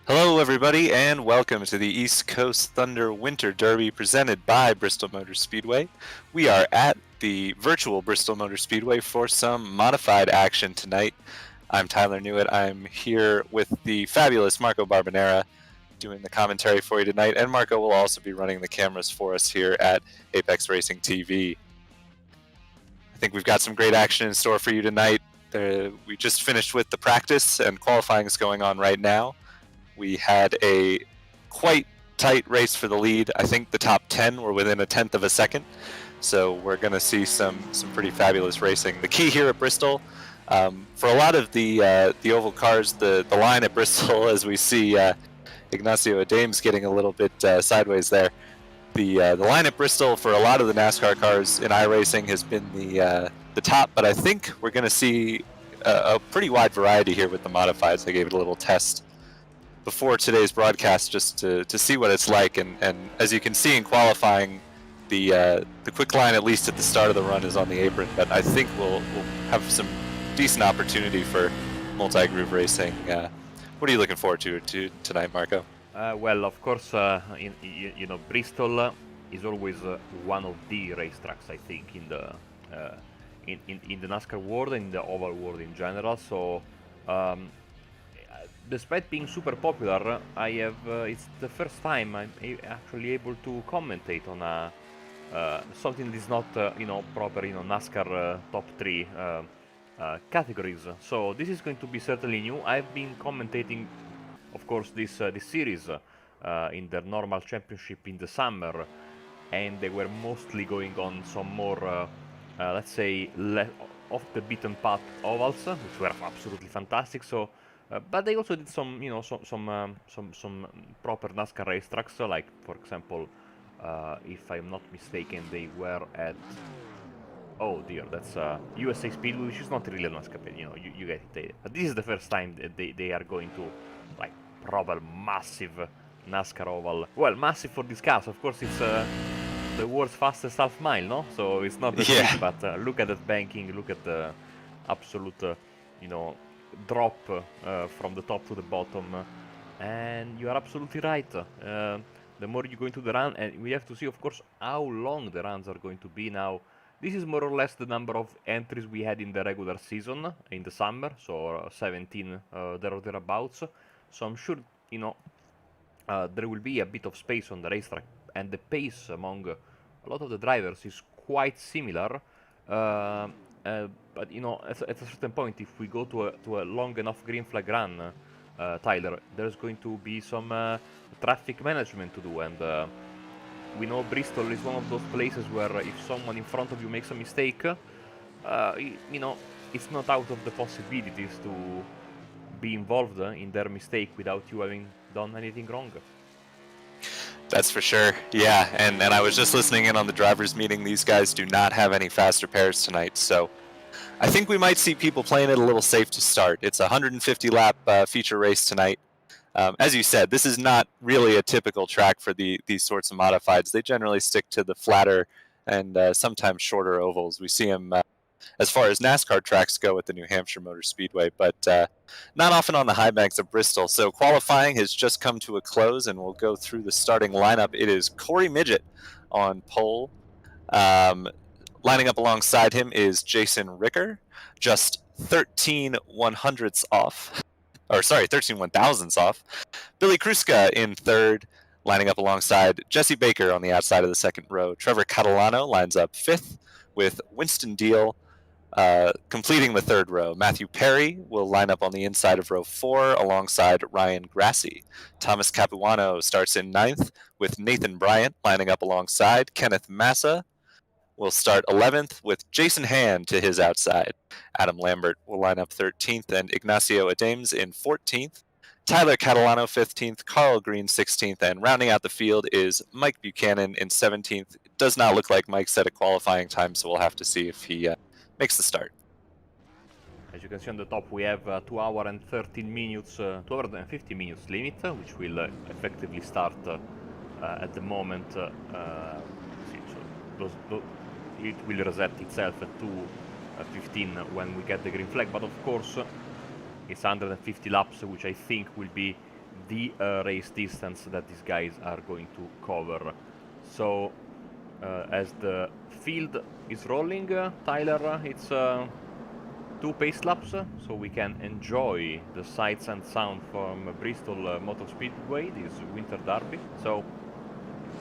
Hello, everybody, and welcome to the East Coast Thunder Winter Derby presented by Bristol Motor Speedway. We are at the virtual Bristol Motor Speedway for some modified action tonight. I'm Tyler Newitt. I'm here with the fabulous Marco Barbanera doing the commentary for you tonight, and Marco will also be running the cameras for us here at Apex Racing TV. I think we've got some great action in store for you tonight. We just finished with the practice, and qualifying is going on right now. We had a quite tight race for the lead. I think the top 10 were within a tenth of a second. So we're going to see some pretty fabulous racing. The key here at Bristol, for a lot of the oval cars, the line at Bristol, as we see Ignacio Adames getting a little bit sideways there. The line at Bristol for a lot of the NASCAR cars in iRacing has been the top, but I think we're going to see a pretty wide variety here with the modifieds. I gave it a little test before today's broadcast just to see what it's like, and as you can see in qualifying, the quick line, at least at the start of the run, is on the apron, but I think we'll have some decent opportunity for multi-groove racing. What are you looking forward to tonight, Marco? Well, of course, you know, Bristol is always one of the racetracks, I think, in the NASCAR world and in the oval world in general. So, despite being super popular, it's the first time I'm actually able to commentate on something that is not, proper, NASCAR top 3 categories. So this is going to be certainly new. I've been commentating, of course, this series in the normal championship in the summer, and they were mostly going on some more, let's say, off the beaten path ovals, which were absolutely fantastic. So, but they also did some, some proper NASCAR racetracks. Like, for example, if I'm not mistaken, they were at. Oh dear, that's USA Speedway, which is not really a NASCAR, you get it. But this is the first time that they are going to, like, proper massive NASCAR oval. Well, massive for this cars, of course, it's the world's fastest half mile, no? So it's not that big, but look at that banking, look at the absolute, drop from the top to the bottom. And you are absolutely right. The more you go into the run, and we have to see, of course, how long the runs are going to be now. This is more or less the number of entries we had in the regular season in the summer, so 17 there or thereabouts. So I'm sure, there will be a bit of space on the racetrack, and the pace among a lot of the drivers is quite similar. But at a certain point, if we go to a long enough green flag run, Tyler, there's going to be some traffic management to do, and we know Bristol is one of those places where if someone in front of you makes a mistake, it's not out of the possibilities to be involved in their mistake without you having done anything wrong. That's for sure. Yeah, and I was just listening in on the drivers' meeting. These guys do not have any faster pairs tonight, so I think we might see people playing it a little safe to start. It's a 150-lap feature race tonight. As you said, this is not really a typical track for these sorts of modifieds. They generally stick to the flatter and sometimes shorter ovals. We see them as far as NASCAR tracks go at the New Hampshire Motor Speedway, but not often on the high banks of Bristol. So qualifying has just come to a close, and we'll go through the starting lineup. It is Corey Midget on pole. Lining up alongside him is Jason Ricker, just 13 100ths off. Or sorry, 13 1,000ths off. Billy Kruska in third, lining up alongside Jesse Baker on the outside of the second row. Trevor Catalano lines up fifth with Winston Deal completing the third row. Matthew Perry will line up on the inside of row 4 alongside Ryan Grassi. Thomas Capuano starts in ninth with Nathan Bryant lining up alongside. Kenneth Massa will start 11th with Jason Hand to his outside. Adam Lambert will line up 13th and Ignacio Adames in 14th. Tyler Catalano 15th, Carl Green 16th, and rounding out the field is Mike Buchanan in 17th. It does not look like Mike set a qualifying time, so we'll have to see if he makes the start. As you can see on the top, we have 2 hour and 13 minutes, 2 hours and 50 minutes limit, which will effectively start at the moment. It will reset itself at 2:15 when we get the green flag, but of course it's 150 laps, which I think will be the race distance that these guys are going to cover. So as the field is rolling, Tyler, it's 2 pace laps, so we can enjoy the sights and sound from Bristol Motor Speedway, this winter derby. So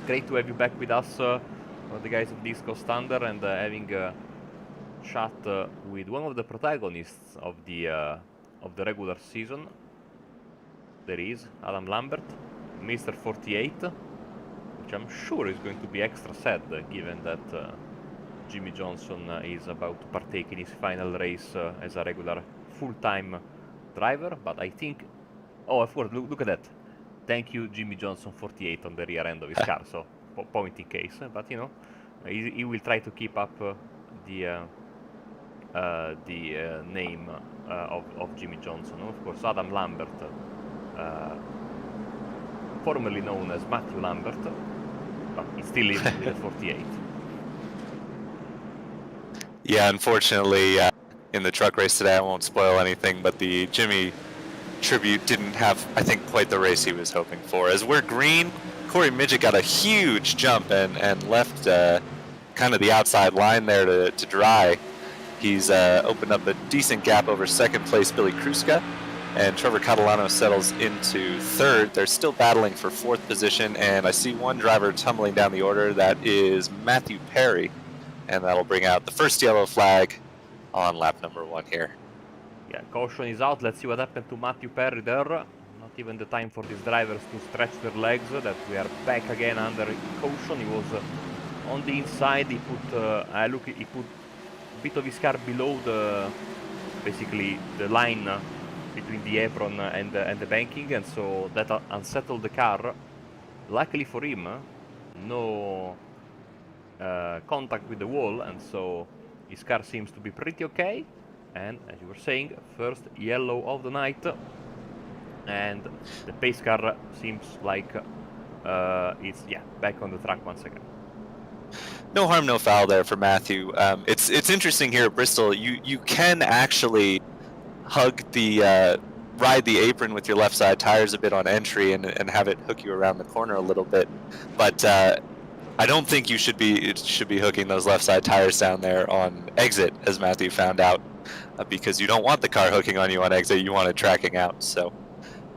great to have you back with us, the guys of the East Coast Thunder, and having a chat with one of the protagonists of the regular season. There is Adam Lambert, Mr. 48, which I'm sure is going to be extra sad, given that Jimmy Johnson is about to partake in his final race as a regular full-time driver. But I think, oh, of course, look at that. Thank you, Jimmy Johnson 48 on the rear end of his car. So point in case, but you know, he will try to keep up the name of Jimmy Johnson. Of course, Adam Lambert, formerly known as Matthew Lambert, but he's still in with 48. Yeah, unfortunately, in the truck race today, I won't spoil anything, but the Jimmy tribute didn't have, I think, quite the race he was hoping for. As we're green, Corey Midget got a huge jump and left kind of the outside line there to dry. He's opened up a decent gap over second place Billy Kruska, and Trevor Catalano settles into third. They're still battling for fourth position, and I see one driver tumbling down the order. That is Matthew Perry, and that'll bring out the first yellow flag on lap number 1 here. Yeah, caution is out. Let's see what happened to Matthew Perry there. Not even the time for these drivers to stretch their legs, that we are back again under caution. He was on the inside. He put he put a bit of his car below basically the line between the apron and the banking, and so that unsettled the car. Luckily for him, no contact with the wall, and so his car seems to be pretty okay. And as you were saying, first yellow of the night, and the pace car seems like it's back on the track once again. No harm, no foul there for Matthew. It's interesting here at Bristol. You can actually hug the ride the apron with your left side tires a bit on entry and have it hook you around the corner a little bit, but I don't think you should be hooking those left side tires down there on exit, as Matthew found out, because you don't want the car hooking on you on exit. You want it tracking out. So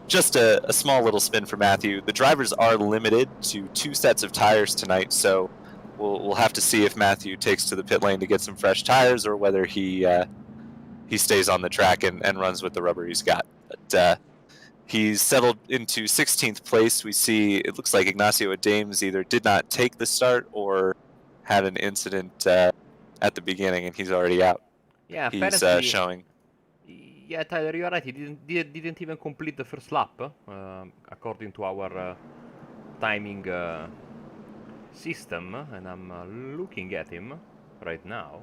just a small little spin for Matthew. The drivers are limited to 2 sets of tires tonight, so we'll have to see if Matthew takes to the pit lane to get some fresh tires, or whether he stays on the track and runs with the rubber he's got. But he's settled into 16th place. We see it looks like Ignacio Adames either did not take the start or had an incident at the beginning, and he's already out. Yeah, he's showing. Yeah, Tyler, you're right. He didn't even complete the first lap, according to our timing system, and I'm looking at him right now.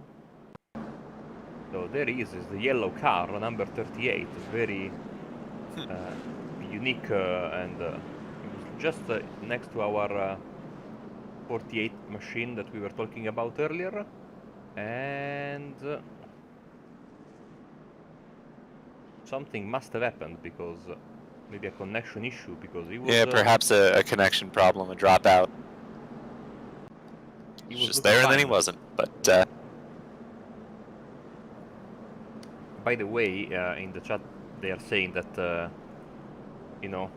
So there he is the yellow car, number 38, very unique, and it was just next to our 48 machine that we were talking about earlier, and something must have happened, because maybe a connection issue, because he was... Yeah, perhaps a connection problem, a dropout. He was just there and then he wasn't, but... By the way, in the chat they are saying that, you know,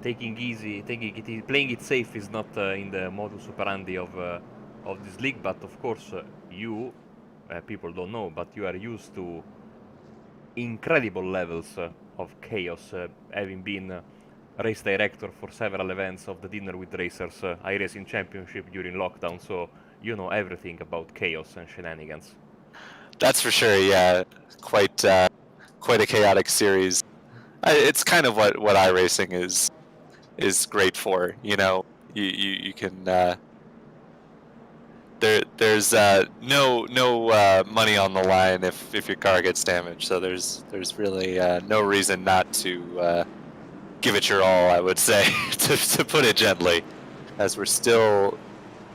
taking it, playing it safe is not in the modus operandi of this league, but of course you, people don't know, but you are used to incredible levels of chaos, having been race director for several events of the Dinner with Racers iRacing Championship during lockdown, so you know everything about chaos and shenanigans. That's for sure, yeah. Quite a chaotic series. It's kind of what iRacing is great for, you know. You can there's no money on the line if your car gets damaged, so there's really no reason not to give it your all, I would say, to put it gently. As we're still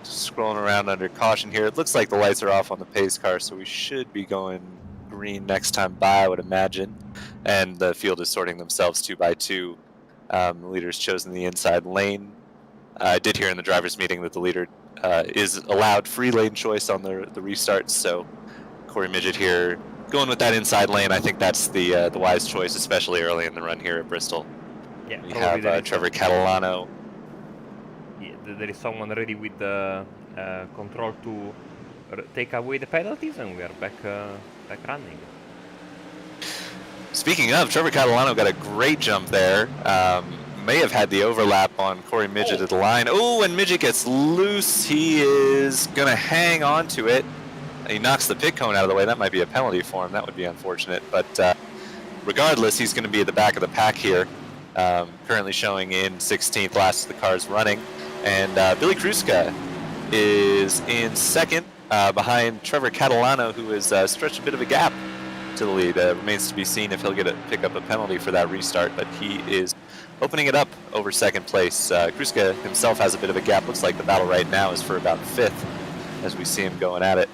scrolling around under caution here, it looks like the lights are off on the pace car, so we should be going green next time by, I would imagine. And the field is sorting themselves 2 by 2 The leader's chosen the inside lane. I did hear in the driver's meeting that the leader is allowed free lane choice on the restarts, so Corey Midget here going with that inside lane. I think that's the wise choice, especially early in the run here at Bristol. Yeah, we have Trevor Catalano. Yeah, there is someone ready with the control to take away the penalties, and we are back running. Speaking of, Trevor Catalano got a great jump there. May have had the overlap on Corey Midget at the line. Oh, and Midget gets loose. He is going to hang on to it. He knocks the pit cone out of the way. That might be a penalty for him. That would be unfortunate. But regardless, he's going to be at the back of the pack here. Currently showing in 16th, last of the cars running. And Billy Kruska is in second behind Trevor Catalano, who has stretched a bit of a gap to the lead. Remains to be seen if he'll pick up a penalty for that restart, but he is opening it up over second place. Kruska himself has a bit of a gap. Looks like the battle right now is for about 5th as we see him going at it.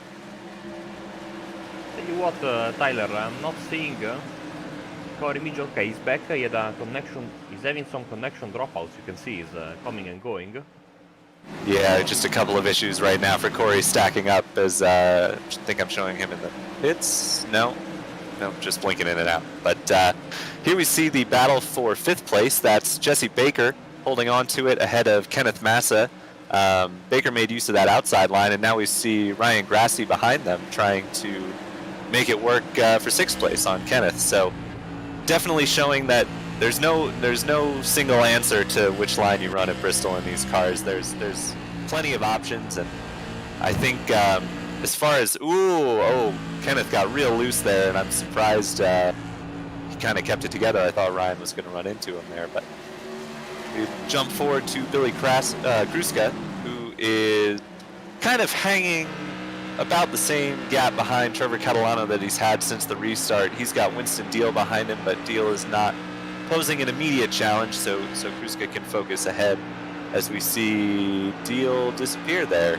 Tell you what, Tyler, I'm not seeing Corey Midget. Okay, he's back. He had a connection. He's having some connection dropouts. You can see he's coming and going. Yeah, just a couple of issues right now for Corey stacking up as I think I'm showing him in the pits. No, just blinking in and out. But here we see the battle for 5th place. That's Jesse Baker holding on to it ahead of Kenneth Massa. Baker made use of that outside line, and now we see Ryan Grassi behind them trying to make it work for 6th place on Kenneth. So definitely showing that there's no single answer to which line you run at Bristol in these cars. There's plenty of options, and I think as far as Kenneth got real loose there, and I'm surprised he kind of kept it together. I thought Ryan was going to run into him there, but we jump forward to Billy Kruska, who is kind of hanging about the same gap behind Trevor Catalano that he's had since the restart. He's got Winston Deal behind him, but Deal is not posing an immediate challenge, so Kruska can focus ahead as we see Deal disappear there.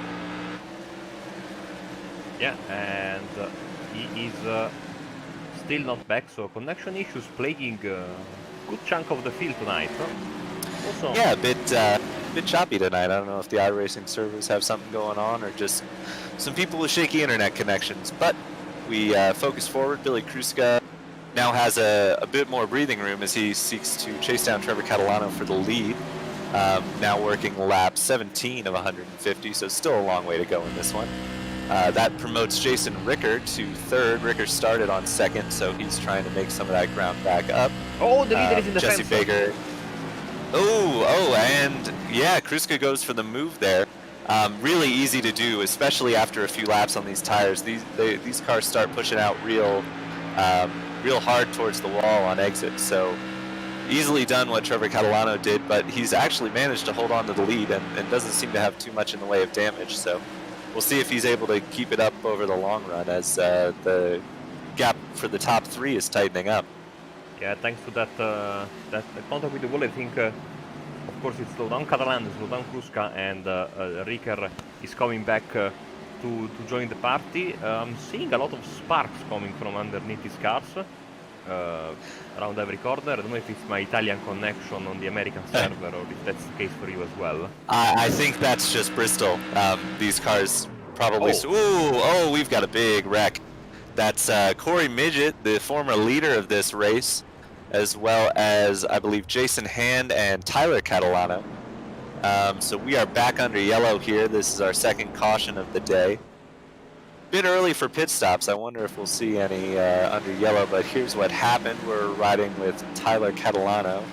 Yeah, and he is still not back, so connection issues plaguing a good chunk of the field tonight. Also, yeah, a bit choppy tonight. I don't know if the iRacing servers have something going on or just some people with shaky internet connections, but we focus forward. Billy Kruska now has a bit more breathing room as he seeks to chase down Trevor Catalano for the lead. Now working lap 17 of 150, so still a long way to go in this one. That promotes Jason Ricker to 3rd. Ricker started on 2nd, so he's trying to make some of that ground back up. Oh, the leader is in the Jesse fence. Baker. And yeah, Kruska goes for the move there. Really easy to do, especially after a few laps on these tires. These cars start pushing out real hard towards the wall on exit. So easily done what Trevor Catalano did, but he's actually managed to hold on to the lead and doesn't seem to have too much in the way of damage. So we'll see if he's able to keep it up over the long run as the gap for the top 3 is tightening up. Yeah, thanks to that contact with the wall, I think, of course, it slowed down Catalan, it slowed down Kruska, and Ricker is coming back to join the party. I'm seeing a lot of sparks coming from underneath these cars around every corner. I don't know if it's my Italian connection on the American server or if that's the case for you as well. I think that's just Bristol. These cars probably... we've got a big wreck. That's Corey Midget, the former leader of this race, as well as, I believe, Jason Hand and Tyler Catalano. So we are back under yellow here. This is our 2nd caution of the day. Bit early for pit stops. I wonder if we'll see any under yellow, but here's what happened. We're riding with Tyler Catalano.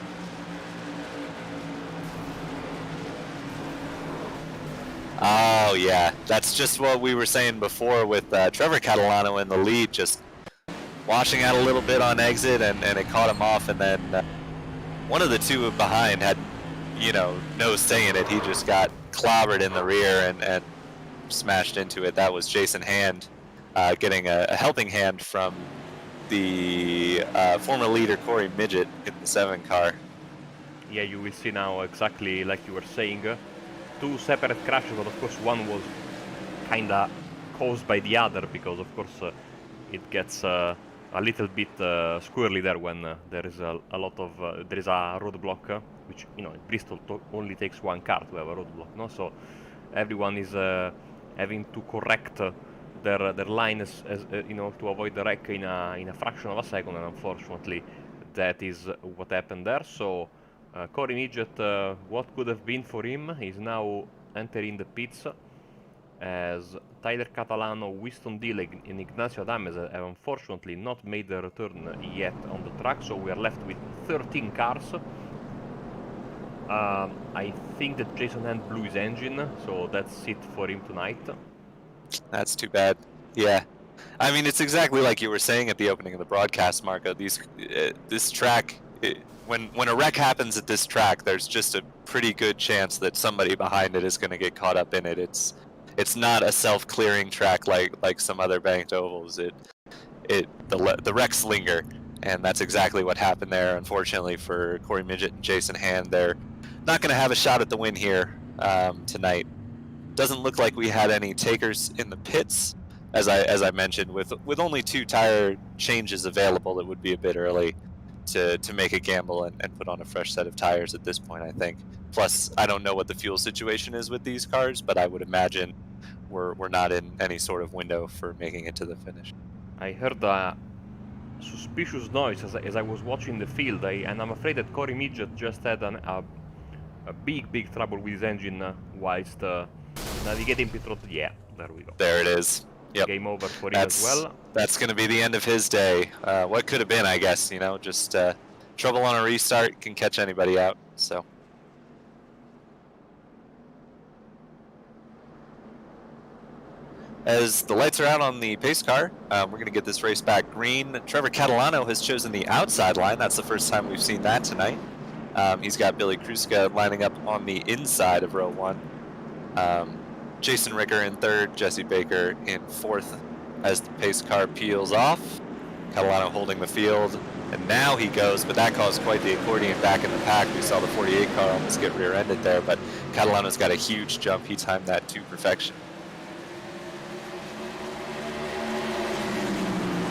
Oh yeah, that's just what we were saying before with Trevor Catalano in the lead, just washing out a little bit on exit, and it caught him off, and then one of the two behind had, no say in it. He just got clobbered in the rear and smashed into it. That was Jason Hand getting a helping hand from the former leader Corey Midget in the 7 car. Yeah, you will see now exactly like you were saying. 2 separate crashes, but of course one was kinda caused by the other, because of course it gets a little bit squirrely there when there is a lot of there is a roadblock, which Bristol only takes one car to have a roadblock, no? So everyone is having to correct their line as to avoid the wreck in a fraction of a second, and unfortunately that is what happened there. So Corey Midget, what could have been for him is now entering the pits, as Tyler Catalano, Winston Deal, and Ignacio Adames have unfortunately not made their return yet on the track, so we are left with 13 cars. I think that Jason Hand blew his engine, so that's it for him tonight. That's too bad. Yeah. I mean, it's exactly like you were saying at the opening of the broadcast, Marco. This track, when a wreck happens at this track, there's just a pretty good chance that somebody behind it is going to get caught up in it. It's not a self-clearing track like some other banked ovals. The wrecks linger, and that's exactly what happened there. Unfortunately for Corey Midget and Jason Hand, they're not going to have a shot at the win here tonight. Doesn't look like we had any takers in the pits, as I mentioned. With only 2 tire changes available, it would be a bit early to make a gamble and put on a fresh set of tires at this point, I think. Plus, I don't know what the fuel situation is with these cars, but I would imagine we're not in any sort of window for making it to the finish. I heard a suspicious noise as I was watching the field, and I'm afraid that Corey Midget just had a big trouble with his engine whilst navigating pit road. Yeah, there we go. There it is. Yep. Game over for him as well. That's going to be the end of his day. What could have been, I guess, just trouble on a restart can catch anybody out, so. As the lights are out on the pace car, we're going to get this race back green. Trevor Catalano has chosen the outside line. That's the first time we've seen that tonight. He's got Billy Kruska lining up on the inside of row 1. Jason Ricker in 3rd, Jesse Baker in 4th as the pace car peels off. Catalano holding the field, and now he goes, but that caused quite the accordion back in the pack. We saw the 48 car almost get rear-ended there, but Catalano's got a huge jump. He timed that to perfection.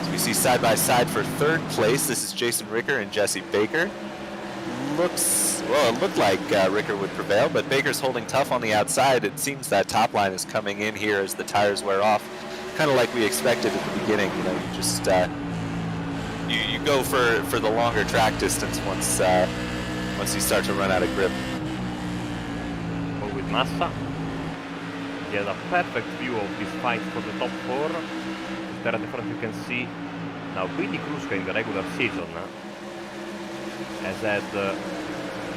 So we see side by side for 3rd place. This is Jason Ricker and Jesse Baker. It looked like Ricker would prevail, but Baker's holding tough on the outside. It seems that top line is coming in here as the tires wear off, kind of like we expected at the beginning. You just you go for the longer track distance once you start to run out of grip. But with Massa, he has a perfect view of this fight for the top 4. There at the front you can see now Billy Kruska in the regular season has had a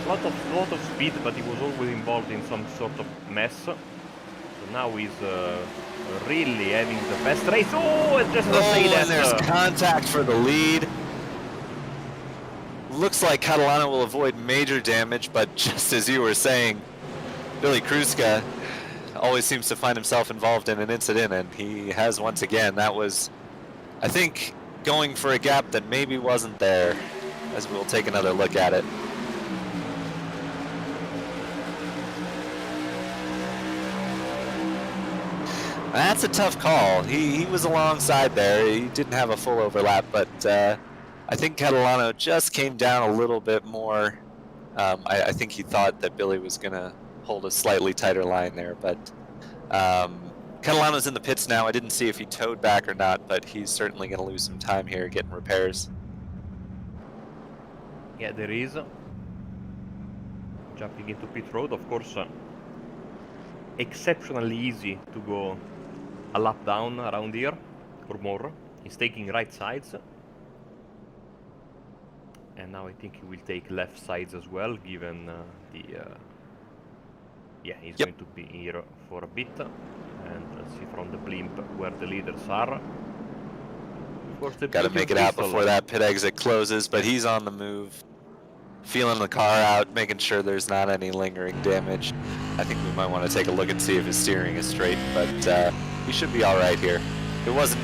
lot of speed, but he was always involved in some sort of mess. So now he's really having the best race. Oh, it's just to say that. And there's contact for the lead. Looks like Catalano will avoid major damage, but just as you were saying, Billy Kruska always seems to find himself involved in an incident, and he has once again. That was, I think, going for a gap that maybe wasn't there, as we'll take another look at it. That's a tough call. He was alongside there. He didn't have a full overlap, but I think Catalano just came down a little bit more. I think he thought that Billy was going to hold a slightly tighter line there, but Catalano's in the pits now. I didn't see if he towed back or not, but he's certainly going to lose some time here getting repairs. Yeah, there is. Jumping into pit road, of course, exceptionally easy to go a lap down around here, or more. He's taking right sides. And now I think he will take left sides as well, given yeah, he's going to be here for a bit. And let's see from the blimp where the leaders are. Of course, got to make it out before that pit exit closes, but he's on the move. Feeling the car out, making sure there's not any lingering damage. I think we might want to take a look and see if his steering is straight, but he should be all right here. It wasn't,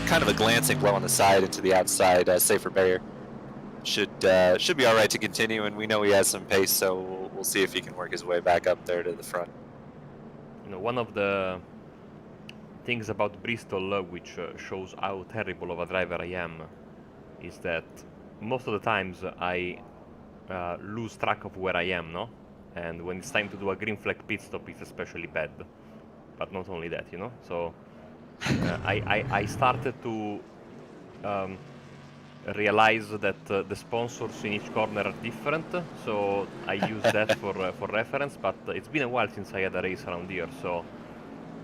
kind of a glancing blow on the side into the outside, safer barrier. Should be all right to continue, and we know he has some pace, so we'll see if he can work his way back up there to the front. You know, one of the things about Bristol which shows how terrible of a driver I am is that most of the times I lose track of where I am, no? And when it's time to do a green flag pit stop, it's especially bad. But not only that, you know? So I started to realize that the sponsors in each corner are different, so I use that for reference, but it's been a while since I had a race around here, so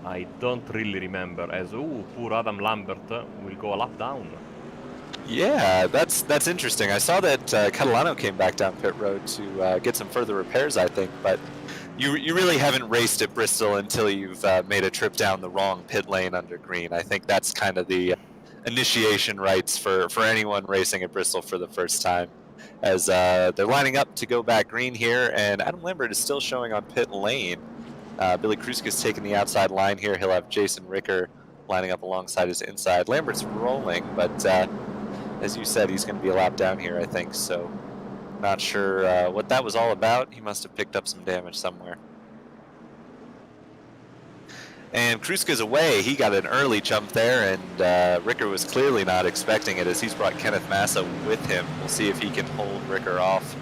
I don't really remember as, ooh, poor Adam Lambert will go a lap down. Yeah, that's interesting. I saw that Catalano came back down pit road to get some further repairs, I think, but you really haven't raced at Bristol until you've made a trip down the wrong pit lane under green. I think that's kind of the initiation rites for anyone racing at Bristol for the first time, as they're lining up to go back green here, and Adam Lambert is still showing on pit lane. Billy Kruska's taking the outside line here. He'll have Jason Ricker lining up alongside his inside. Lambert's rolling, but as you said, he's going to be a lap down here, I think, so not sure what that was all about. He must have picked up some damage somewhere. And Kruska's away. He got an early jump there, and Ricker was clearly not expecting it as he's brought Kenneth Massa with him. We'll see if he can hold Ricker off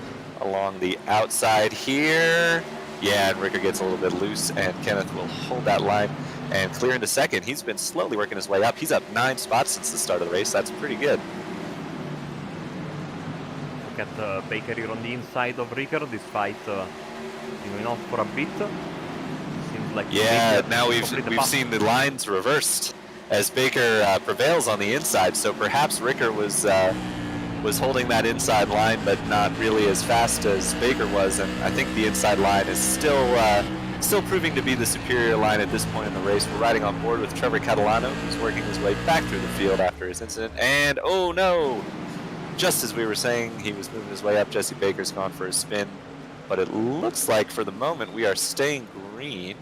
along the outside here. Yeah, and Ricker gets a little bit loose, and Kenneth will hold that line and clear into second. He's been slowly working his way up. He's up 9 spots since the start of the race. That's pretty good. Look at Baker here on the inside of Ricker. This fight going on for a bit. Seems like now we've seen the lines reversed as Baker prevails on the inside. So perhaps Ricker was holding that inside line, but not really as fast as Baker was. And I think the inside line is still proving to be the superior line at this point in the race. We're riding on board with Trevor Catalano, who's working his way back through the field after his incident. And oh no! Just as we were saying, he was moving his way up. Jesse Baker's gone for a spin, but it looks like for the moment we are staying green.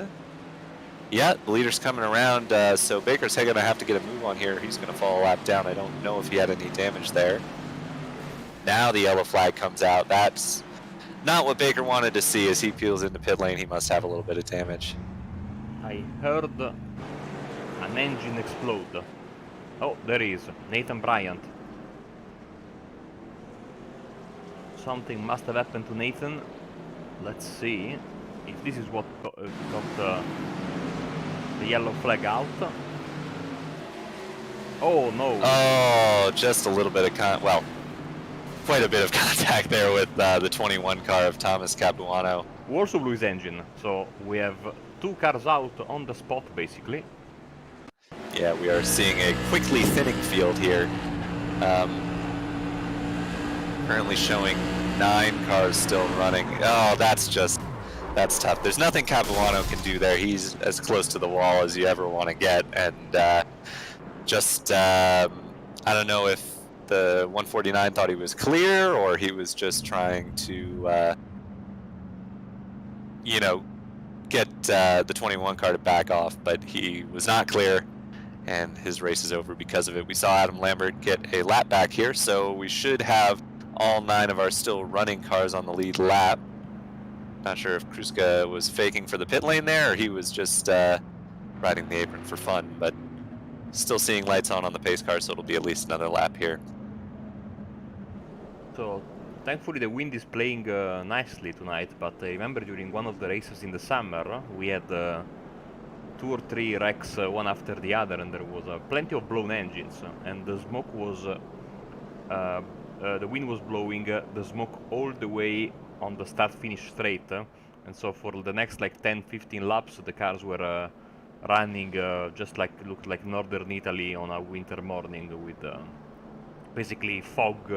Yeah, the leader's coming around, so Baker's going to have to get a move on here. He's going to fall a lap down. I don't know if he had any damage there. Now the yellow flag comes out. That's not what Baker wanted to see. As he peels into pit lane, he must have a little bit of damage. I heard an engine explode. Oh, there he is, Nathan Bryant. Something must have happened to Nathan. Let's see if this is what got the yellow flag out. Oh no! Oh, just a little bit of quite a bit of contact there with the 21 car of Thomas Capuano. Who also blew his engine, so we have 2 cars out on the spot basically. Yeah, we are seeing a quickly thinning field here. Currently showing 9 cars still running. Oh, that's tough. There's nothing Capuano can do there. He's as close to the wall as you ever want to get, and I don't know if the 149 thought he was clear or he was just trying to get the 21 car to back off, but he was not clear, and his race is over because of it. We saw Adam Lambert get a lap back here, so we should have all 9 of our still running cars on the lead lap. Not sure if Kruska was faking for the pit lane there, or he was just riding the apron for fun, but still seeing lights on the pace car, so it'll be at least another lap here. So, thankfully the wind is playing nicely tonight, but I remember during one of the races in the summer, we had 2 or 3 wrecks one after the other, and there was plenty of blown engines, and the smoke was the wind was blowing the smoke all the way on the start-finish straight, and so for the next like 10-15 laps the cars were running just like looked like northern Italy on a winter morning with basically fog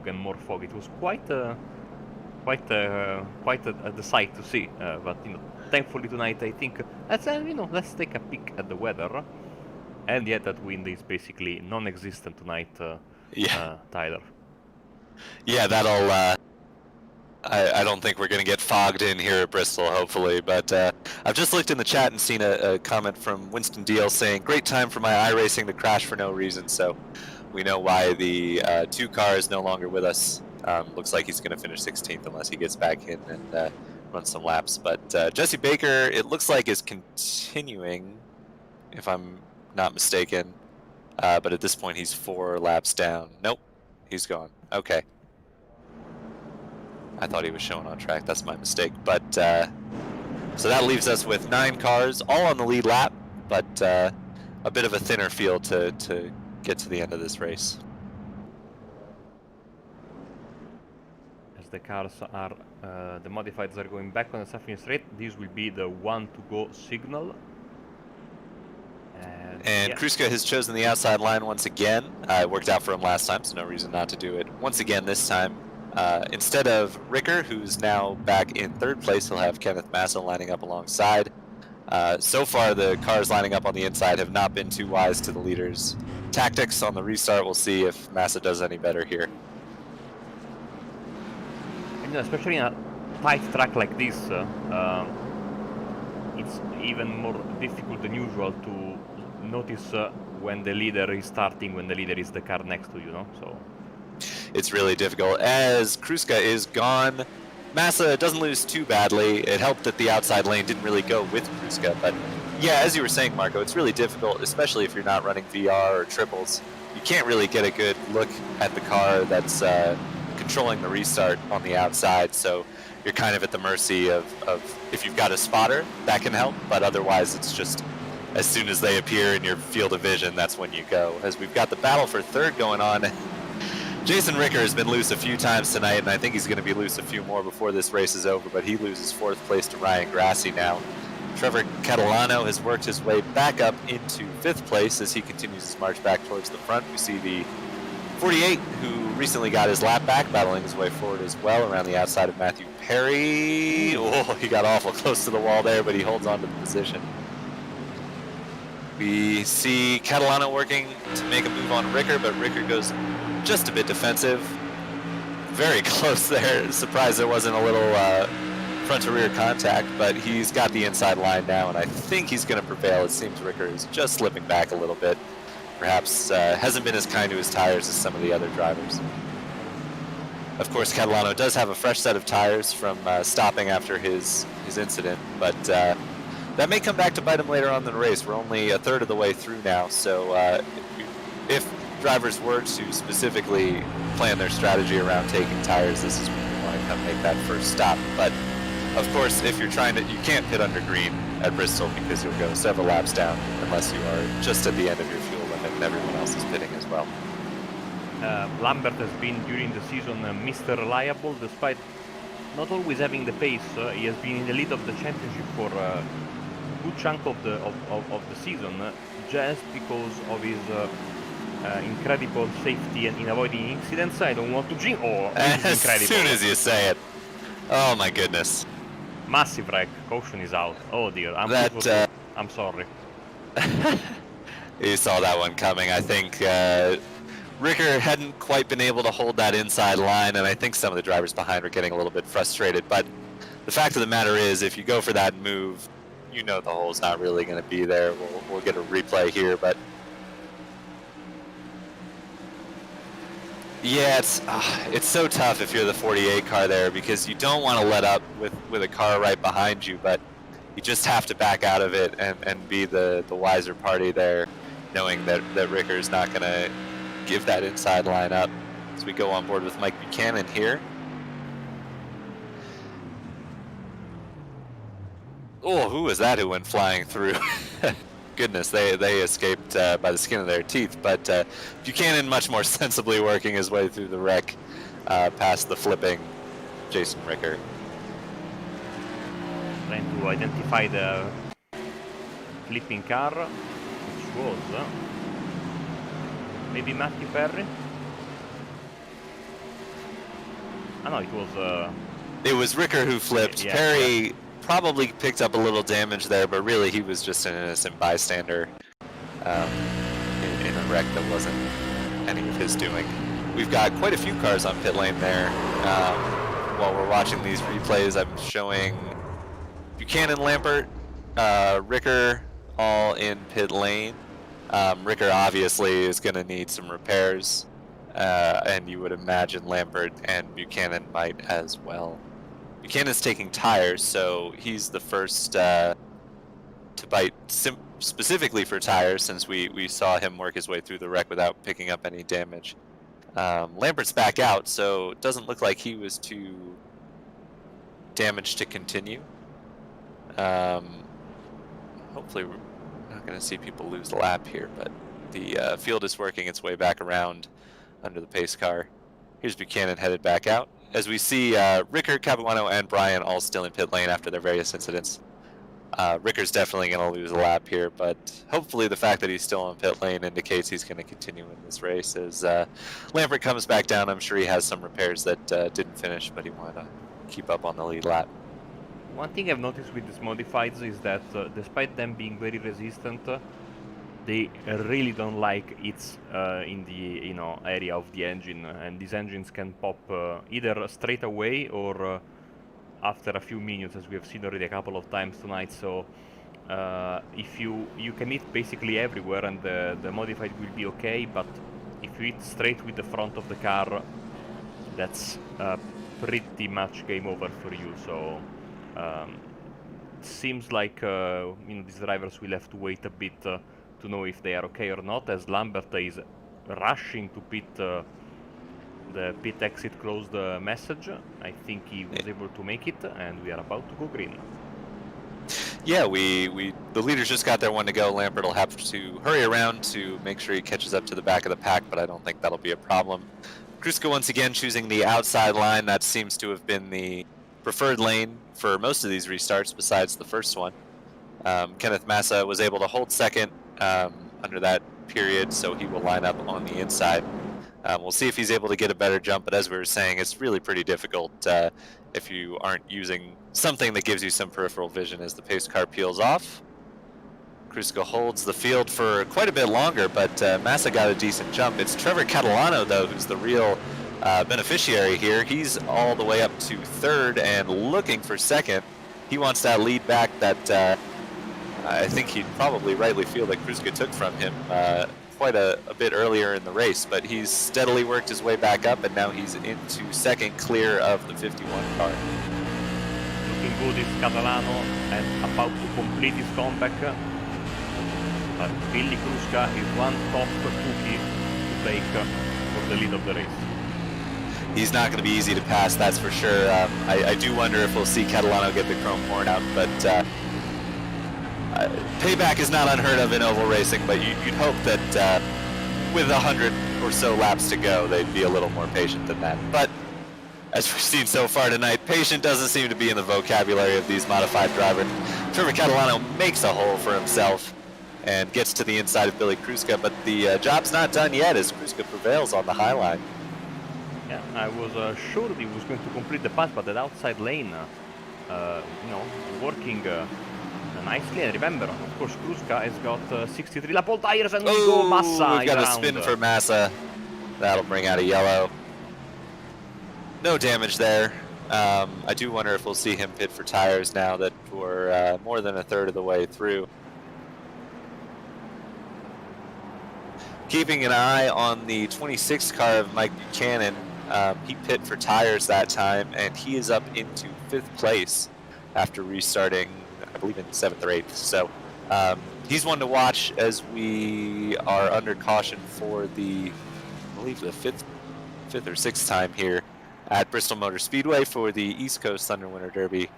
and more fog. It was quite a sight to see, but thankfully tonight I think let's take a peek at the weather, and yet that wind is basically non-existent tonight, Tyler. Yeah, that'll I don't think we're going to get fogged in here at Bristol, hopefully, but I've just looked in the chat and seen a comment from Winston Deal saying, great time for my iRacing to crash for no reason, so we know why the 2 car is no longer with us. Looks like he's going to finish 16th unless he gets back in and runs some laps, but Jesse Baker, it looks like, is continuing, if I'm not mistaken, but at this point he's 4 laps down. Nope. He's gone. Okay. I thought he was showing on track. That's my mistake. But so that leaves us with 9 cars, all on the lead lap, but a bit of a thinner field to get to the end of this race. As the cars are, the modifieds are going back on the start-finish straight, this will be the one to go signal. And yeah. Kruska has chosen the outside line once again. It worked out for him last time, so no reason not to do it once again this time. Instead of Ricker, who's now back in 3rd place, he'll have Kenneth Massa lining up alongside. So far, the cars lining up on the inside have not been too wise to the leaders' tactics. On the restart, we'll see if Massa does any better here. And especially in a tight track like this, it's even more difficult than usual to notice when the leader is starting, when the leader is the car next to you, no? So it's really difficult. As Kruska is gone, Massa doesn't lose too badly. It helped that the outside lane didn't really go with Kruska, but yeah, as you were saying, Marco, it's really difficult, especially if you're not running VR or triples. You can't really get a good look at the car that's controlling the restart on the outside, so you're kind of at the mercy of if you've got a spotter, that can help, but otherwise it's just as soon as they appear in your field of vision, that's when you go. As we've got the battle for 3rd going on, Jason Ricker has been loose a few times tonight, and I think he's going to be loose a few more before this race is over, but he loses 4th place to Ryan Grassi now. Trevor Catalano has worked his way back up into 5th place as he continues his march back towards the front. We see the 48, who recently got his lap back, battling his way forward as well around the outside of Matthew Perry. Oh, he got awful close to the wall there, but he holds on to the position. We see Catalano working to make a move on Ricker, but Ricker goes just a bit defensive. Very close there. Surprised there wasn't a little front to rear contact, but he's got the inside line now, and I think he's going to prevail. It seems Ricker is just slipping back a little bit. Perhaps hasn't been as kind to his tires as some of the other drivers. Of course, Catalano does have a fresh set of tires from stopping after his incident, but that may come back to bite him later on in the race. We're only a third of the way through now, so if drivers were to specifically plan their strategy around taking tires, this is when you want to come make that first stop. But of course, if you're trying to, you can't pit under green at Bristol because you'll go several laps down unless you are just at the end of your fuel limit and everyone else is pitting as well. Lambert has been during the season Mr. Reliable, despite not always having the pace. He has been in the lead of the championship for a good chunk of the season, just because of his incredible safety and in avoiding incidents. I don't want to jinx. Oh, as soon as you say it. Oh my goodness. Massive wreck. Caution is out. Oh dear. I'm sorry. You saw that one coming. I think Ricker hadn't quite been able to hold that inside line, and I think some of the drivers behind were getting a little bit frustrated. But the fact of the matter is, if you go for that move, you know the hole's not really going to be there. We'll get a replay here, but yeah, it's so tough if you're the 48 car there, because you don't want to let up with a car right behind you, but you just have to back out of it and be the wiser party there, knowing that Ricker's not going to give that inside line up. As we go on board with Mike Buchanan here. Oh, who was that who went flying through? Goodness, they escaped by the skin of their teeth, but Buchanan much more sensibly working his way through the wreck past the flipping Jason Ricker. Trying to identify the flipping car, which was maybe Matthew Perry? Ah no, it was... It was Ricker who flipped. Yeah, Perry... Yeah. Probably picked up a little damage there, but really he was just an innocent bystander in a wreck that wasn't any of his doing. We've got quite a few cars on pit lane there. While we're watching these replays, I'm showing Buchanan, Lampert, Ricker all in pit lane. Ricker obviously is going to need some repairs, and you would imagine Lampert and Buchanan might as well. Buchanan's taking tires, so he's the first to bite specifically for tires, since we saw him work his way through the wreck without picking up any damage. Lambert's back out, so it doesn't look like he was too damaged to continue. Hopefully we're not going to see people lose the lap here, but the field is working its way back around under the pace car. Here's Buchanan headed back out. As we see Rickard, Capuano, and Brian all still in pit lane after their various incidents. Rickard's definitely going to lose a lap here, but hopefully the fact that he's still in pit lane indicates he's going to continue in this race. As Lambert comes back down, I'm sure he has some repairs that didn't finish, but he wanted to keep up on the lead lap. One thing I've noticed with these modifieds is that despite them being very resistant, they really don't like it's in the area of the engine, and these engines can pop either straight away or after a few minutes, as we have seen already a couple of times tonight. So if you can hit basically everywhere, and the modified will be okay, but if you hit straight with the front of the car, that's pretty much game over for you. So seems like these drivers will have to wait a bit to know if they are okay or not, as Lambert is rushing to pit. The pit exit closed message. I think he was able to make it, and we are about to go green. Yeah, the leaders just got their one to go. Lambert will have to hurry around to make sure he catches up to the back of the pack, but I don't think that'll be a problem. Kruska once again choosing the outside line. That seems to have been the preferred lane for most of these restarts besides the first one. Kenneth Massa was able to hold second under that period, so he will line up on the inside. We'll see if he's able to get a better jump, but as we were saying, it's really pretty difficult if you aren't using something that gives you some peripheral vision as the pace car peels off. Kruska holds the field for quite a bit longer, but Massa got a decent jump. It's Trevor Catalano, though, who's the real beneficiary here. He's all the way up to third and looking for second. He wants that lead back that I think he'd probably rightly feel that Kruska took from him quite a bit earlier in the race, but he's steadily worked his way back up, and now he's into second, clear of the 51 car. Looking good is Catalano, and about to complete his comeback. But Billy Kruska is one top cookie to take for the lead of the race. He's not going to be easy to pass, that's for sure. I do wonder if we'll see Catalano get the chrome horn out, but payback is not unheard of in oval racing, but you'd hope that with 100 or so laps to go, they'd be a little more patient than that. But as we've seen so far tonight, patient doesn't seem to be in the vocabulary of these modified drivers. Trevor Catalano makes a hole for himself and gets to the inside of Billy Kruska, but the job's not done yet as Kruska prevails on the high line. Yeah, I was sure that he was going to complete the pass, but that outside lane, working nicely. And remember, of course, Kruska has got 63 lap old tires, and we go Massa. We've got a spin for Massa. That'll bring out a yellow. No damage there. I do wonder if we'll see him pit for tires now that we're more than a third of the way through. Keeping an eye on the 26th car of Mike Buchanan. He pit for tires that time, and he is up into 5th place after restarting, I believe, in 7th or 8th. So he's one to watch as we are under caution for the, I believe, the fifth or 6th time here at Bristol Motor Speedway for the East Coast Thunder Winter Derby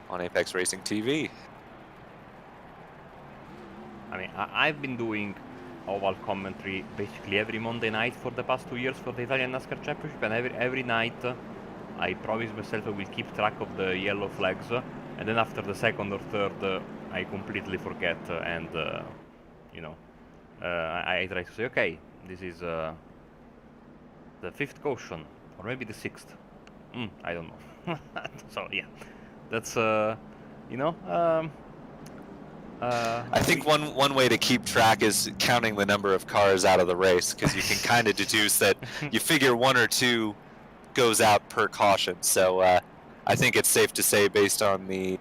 on Apex Racing TV. I mean, I've been doing oval commentary basically every Monday night for the past 2 years for the Italian NASCAR Championship, and every night I promise myself I will keep track of the yellow flags, and then after the second or third I completely forget, and I try to say, okay, this is the 5th caution, or maybe the 6th. I don't know. So yeah, that's I think one way to keep track is counting the number of cars out of the race, because you can kind of deduce that you figure 1 or 2 goes out per caution. So I think it's safe to say, based on the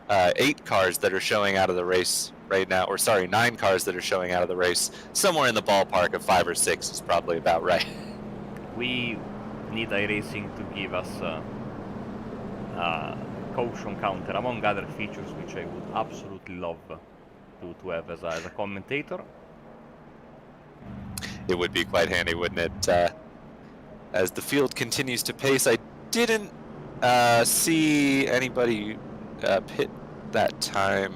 8 cars that are showing out of the race right now, or sorry, 9 cars that are showing out of the race, somewhere in the ballpark of 5 or 6 is probably about right. We need iRacing to give us caution counter, among other features, which I would absolutely love to have as a commentator. It would be quite handy, wouldn't it? as the field continues to pace. I didn't see anybody pit that time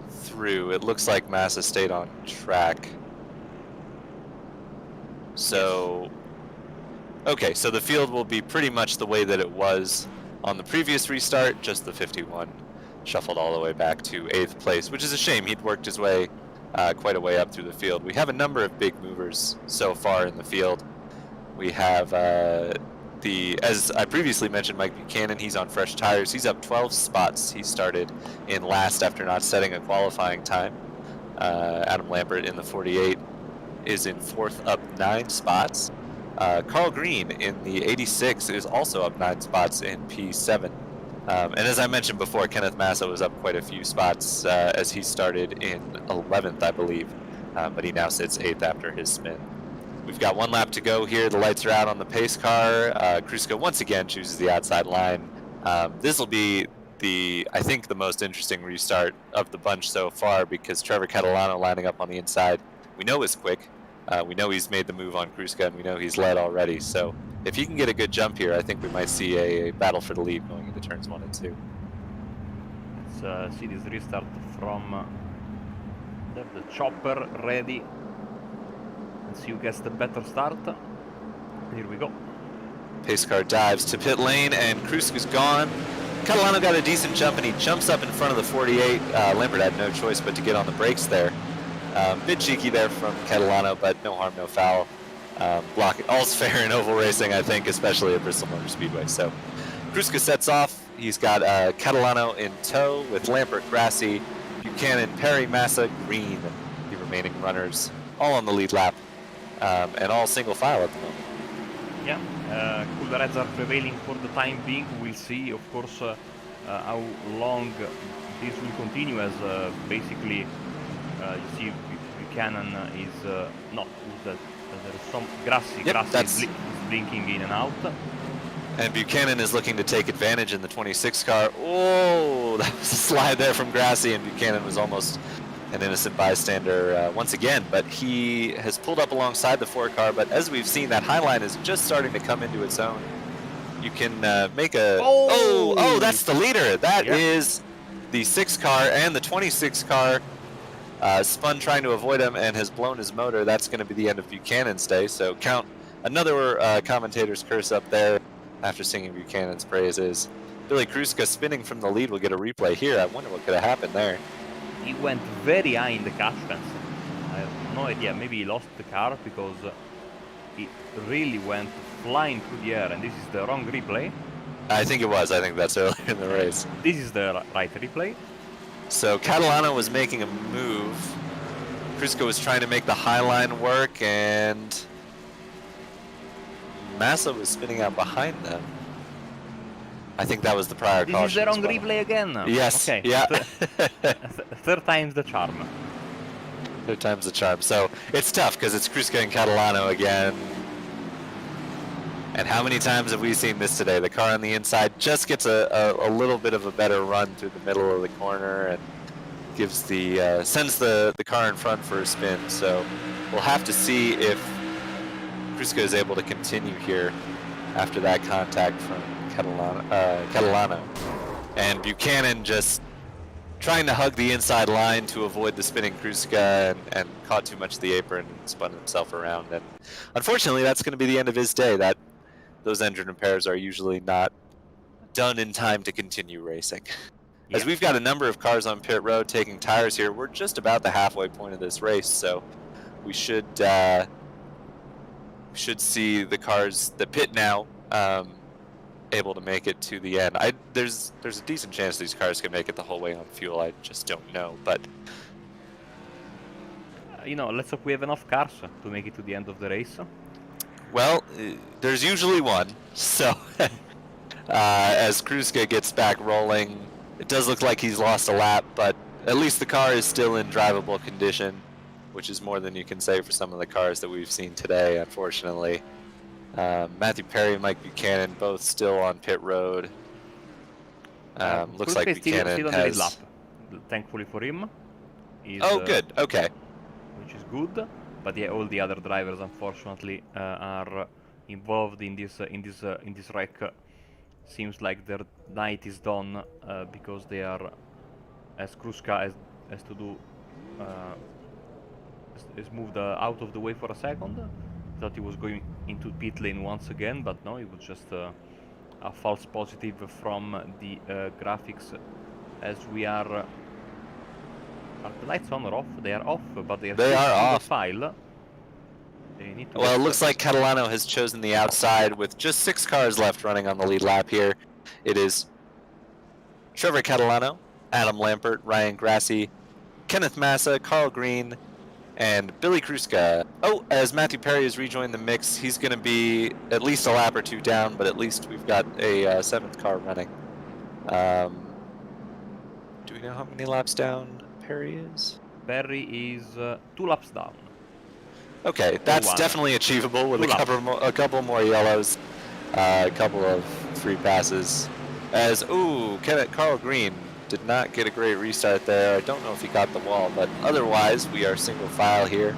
through. It looks like Massa stayed on track. So, okay, so the field will be pretty much the way that it was on the previous restart, just the 51 shuffled all the way back to 8th place, which is a shame. He'd worked his way quite a way up through the field. We have a number of big movers so far in the field. We have as I previously mentioned, Mike Buchanan. He's on fresh tires. He's up 12 spots. He started in last after not setting a qualifying time. Adam Lambert in the 48 is in 4th, up 9 spots. Carl Green in the 86 is also up 9 spots in P7. And as I mentioned before, Kenneth Massa was up quite a few spots as he started in 11th, I believe. But he now sits 8th after his spin. We've got 1 lap to go here. The lights are out on the pace car. Kruska once again chooses the outside line. This will be I think the most interesting restart of the bunch so far, because Trevor Catalano lining up on the inside, we know is quick. We know he's made the move on Kruska, and we know he's led already. So if he can get a good jump here, I think we might see a battle for the lead going into turns 1 and 2. Let's see this restart from the chopper ready. Let's see who gets the better start. Here we go. Pace car dives to pit lane, and Kruska's gone. Catalano got a decent jump, and he jumps up in front of the 48. Lambert had no choice but to get on the brakes there. Bit cheeky there from Catalano, but no harm, no foul. All's fair in oval racing, I think, especially at Bristol Motor Speedway. So Kruska sets off. He's got Catalano in tow with Lambert, Grassi, Buchanan, Perry, Massa, Green, the remaining runners, all on the lead lap, and all single file at the moment. Yeah, cooler heads are prevailing for the time being. We'll see, of course, how long this will continue, as basically you see Buchanan is not. There is some Grassi. Yep, Grassi is blinking in and out. And Buchanan is looking to take advantage in the 26 car. Oh, that was a slide there from Grassi, and Buchanan was almost an innocent bystander once again. But he has pulled up alongside the 4 car. But as we've seen, that high line is just starting to come into its own. You can make a... Oh, that's the leader. That is the 6 car, and the 26 car spun trying to avoid him and has blown his motor. That's going to be the end of Buchanan's day. So count another commentator's curse up there after singing Buchanan's praises. Billy Kruska spinning from the lead will get a replay here. I wonder what could have happened there. He went very high in the catch fence. I have no idea. Maybe he lost the car because it really went flying through the air, and this is the wrong replay. I think it was. I think that's earlier in the race. This is the right replay. So Catalano was making a move. Kruska was trying to make the high line work, and Massa was spinning out behind them. I think that was the prior caution. This is the wrong replay again. Yes. Okay. Yeah. Third time's the charm. Third time's the charm. So it's tough because it's Kruska and Catalano again. And how many times have we seen this today? The car on the inside just gets a little bit of a better run through the middle of the corner and gives sends the car in front for a spin. So we'll have to see if Kruska is able to continue here after that contact from Catalano. And Buchanan just trying to hug the inside line to avoid the spinning Kruska and caught too much of the apron and spun himself around. And unfortunately, that's going to be the end of his day. Those engine repairs are usually not done in time to continue racing. As we've got a number of cars on pit road taking tires here, we're just about the halfway point of this race, so we should see the cars that pit now able to make it to the end. There's a decent chance these cars can make it the whole way on fuel. I just don't know, but let's hope we have enough cars to make it to the end of the race. Well, there's usually one, so as Kruska gets back rolling, it does look like he's lost a lap, but at least the car is still in drivable condition, which is more than you can say for some of the cars that we've seen today, unfortunately. Matthew Perry and Mike Buchanan both still on pit road. Looks like Buchanan still on the lead lap, thankfully for him. Good, okay. Which is good. But yeah, all the other drivers, unfortunately, are involved in this wreck. Seems like their night is done because they are, as Kruska has to do, is moved out of the way for a second. Thought he was going into pit lane once again, but no, it was just a false positive from the graphics. As we are the lights on or off? They are off, but they are off. The file. They need to. Well, it looks like Catalano has chosen the outside with just 6 cars left running on the lead lap here. It is Trevor Catalano, Adam Lampert, Ryan Grassi, Kenneth Massa, Carl Green, and Billy Kruska. Oh, as Matthew Perry has rejoined the mix, he's going to be at least a lap or 2 down, but at least we've got a 7th car running. Do we know how many laps down Perry is? Perry is 2 laps down. Okay, that's definitely achievable with a couple more yellows, a couple of free passes. As, ooh, Carl Green did not get a great restart there. I don't know if he got the wall, but otherwise we are single file here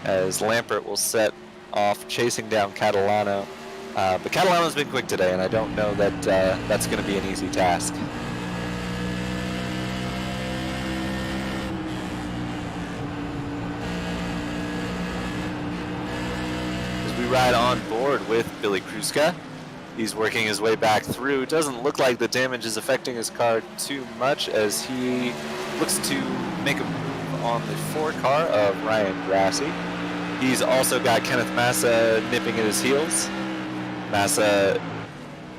as Lampert will set off chasing down Catalano. But Catalano's been quick today, and I don't know that that's going to be an easy task. As we ride on board with Billy Kruska, he's working his way back through. Doesn't look like the damage is affecting his car too much as he looks to make a move on the 4 car of Ryan Grassi. He's also got Kenneth Massa nipping at his heels. Massa,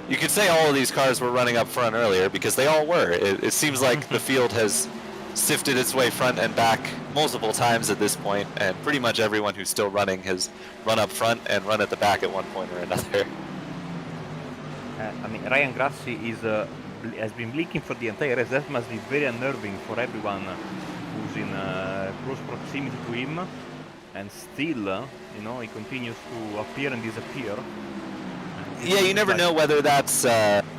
you could say all of these cars were running up front earlier because they all were. It seems like the field has sifted its way front and back multiple times at this point, and pretty much everyone who's still running has run up front and run at the back at one point or another. I mean, Ryan Grassi has been blinking for the entire race. That must be very unnerving for everyone who's in close proximity to him. And still, you know, he continues to appear and disappear. Yeah, you never know whether that's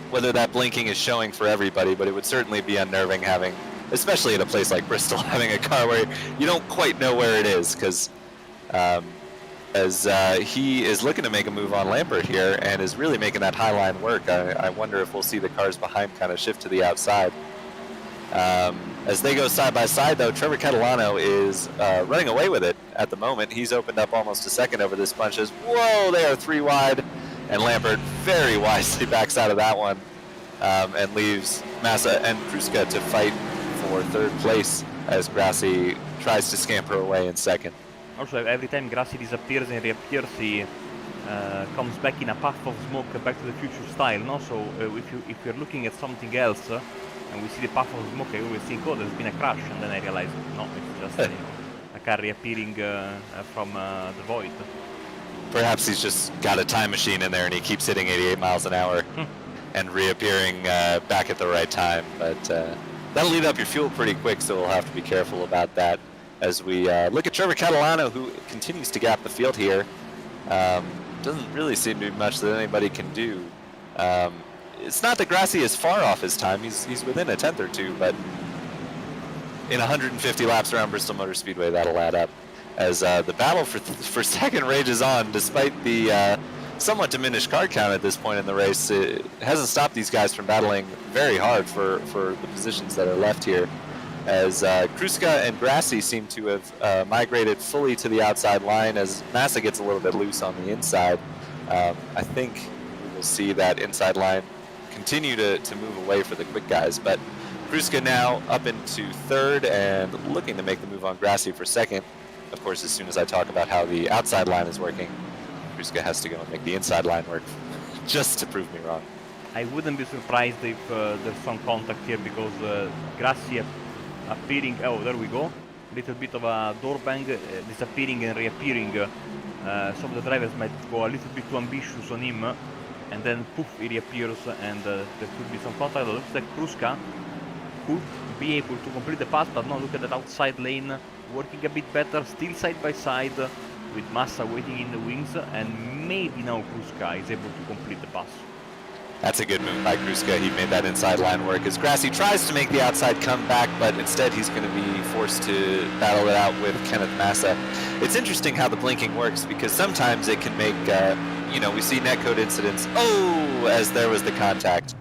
whether that blinking is showing for everybody, but it would certainly be unnerving having, especially at a place like Bristol, having a car where you don't quite know where it is, because as he is looking to make a move on Lampert here and is really making that high line work. I wonder if we'll see the cars behind kind of shift to the outside. As they go side by side, though, Trevor Catalano is running away with it at the moment. He's opened up almost a second over this bunch as, whoa, they are 3 wide. And Lampert very wisely backs out of that one and leaves Massa and Kruska to fight for 3rd place as Grassi tries to scamper away in 2nd. Also, every time Grassi disappears and reappears, he comes back in a puff of smoke, Back to the Future style, no? So if you're looking at something else and we see the puff of smoke, I always think, oh, there's been a crash, and then I realize, no, it's just you know, a car reappearing from the void. Perhaps he's just got a time machine in there and he keeps hitting 88 miles an hour and reappearing back at the right time. But that'll eat up your fuel pretty quick, so we'll have to be careful about that. As we look at Trevor Catalano, who continues to gap the field here. Doesn't really seem to be much that anybody can do. It's not that Grassi is far off his time. He's within a 10th or 2, but in 150 laps around Bristol Motor Speedway, that'll add up. As the battle for 2nd rages on, despite the somewhat diminished car count at this point in the race. It hasn't stopped these guys from battling very hard for the positions that are left here. As Kruska and Grassi seem to have migrated fully to the outside line as Massa gets a little bit loose on the inside. I think we will see that inside line continue to move away for the quick guys. But Kruska now up into 3rd and looking to make the move on Grassi for 2nd. Of course, as soon as I talk about how the outside line is working, Kruska has to go and make the inside line work just to prove me wrong. I wouldn't be surprised if there's some contact here because Grassi appearing, oh, there we go. Little bit of a door bang, disappearing and reappearing. Some of the drivers might go a little bit too ambitious on him, and then poof, he reappears, and there could be some contact. It looks like Kruska could be able to complete the pass, but now look at that outside lane, working a bit better, still side by side, with Massa waiting in the wings, and maybe now Kruska is able to complete the pass. That's a good move by Kruska. He made that inside line work as Grassi tries to make the outside come back, but instead he's going to be forced to battle it out with Kenneth Massa. It's interesting how the blinking works because sometimes it can make we see netcode incidents. Oh, as there was the contact,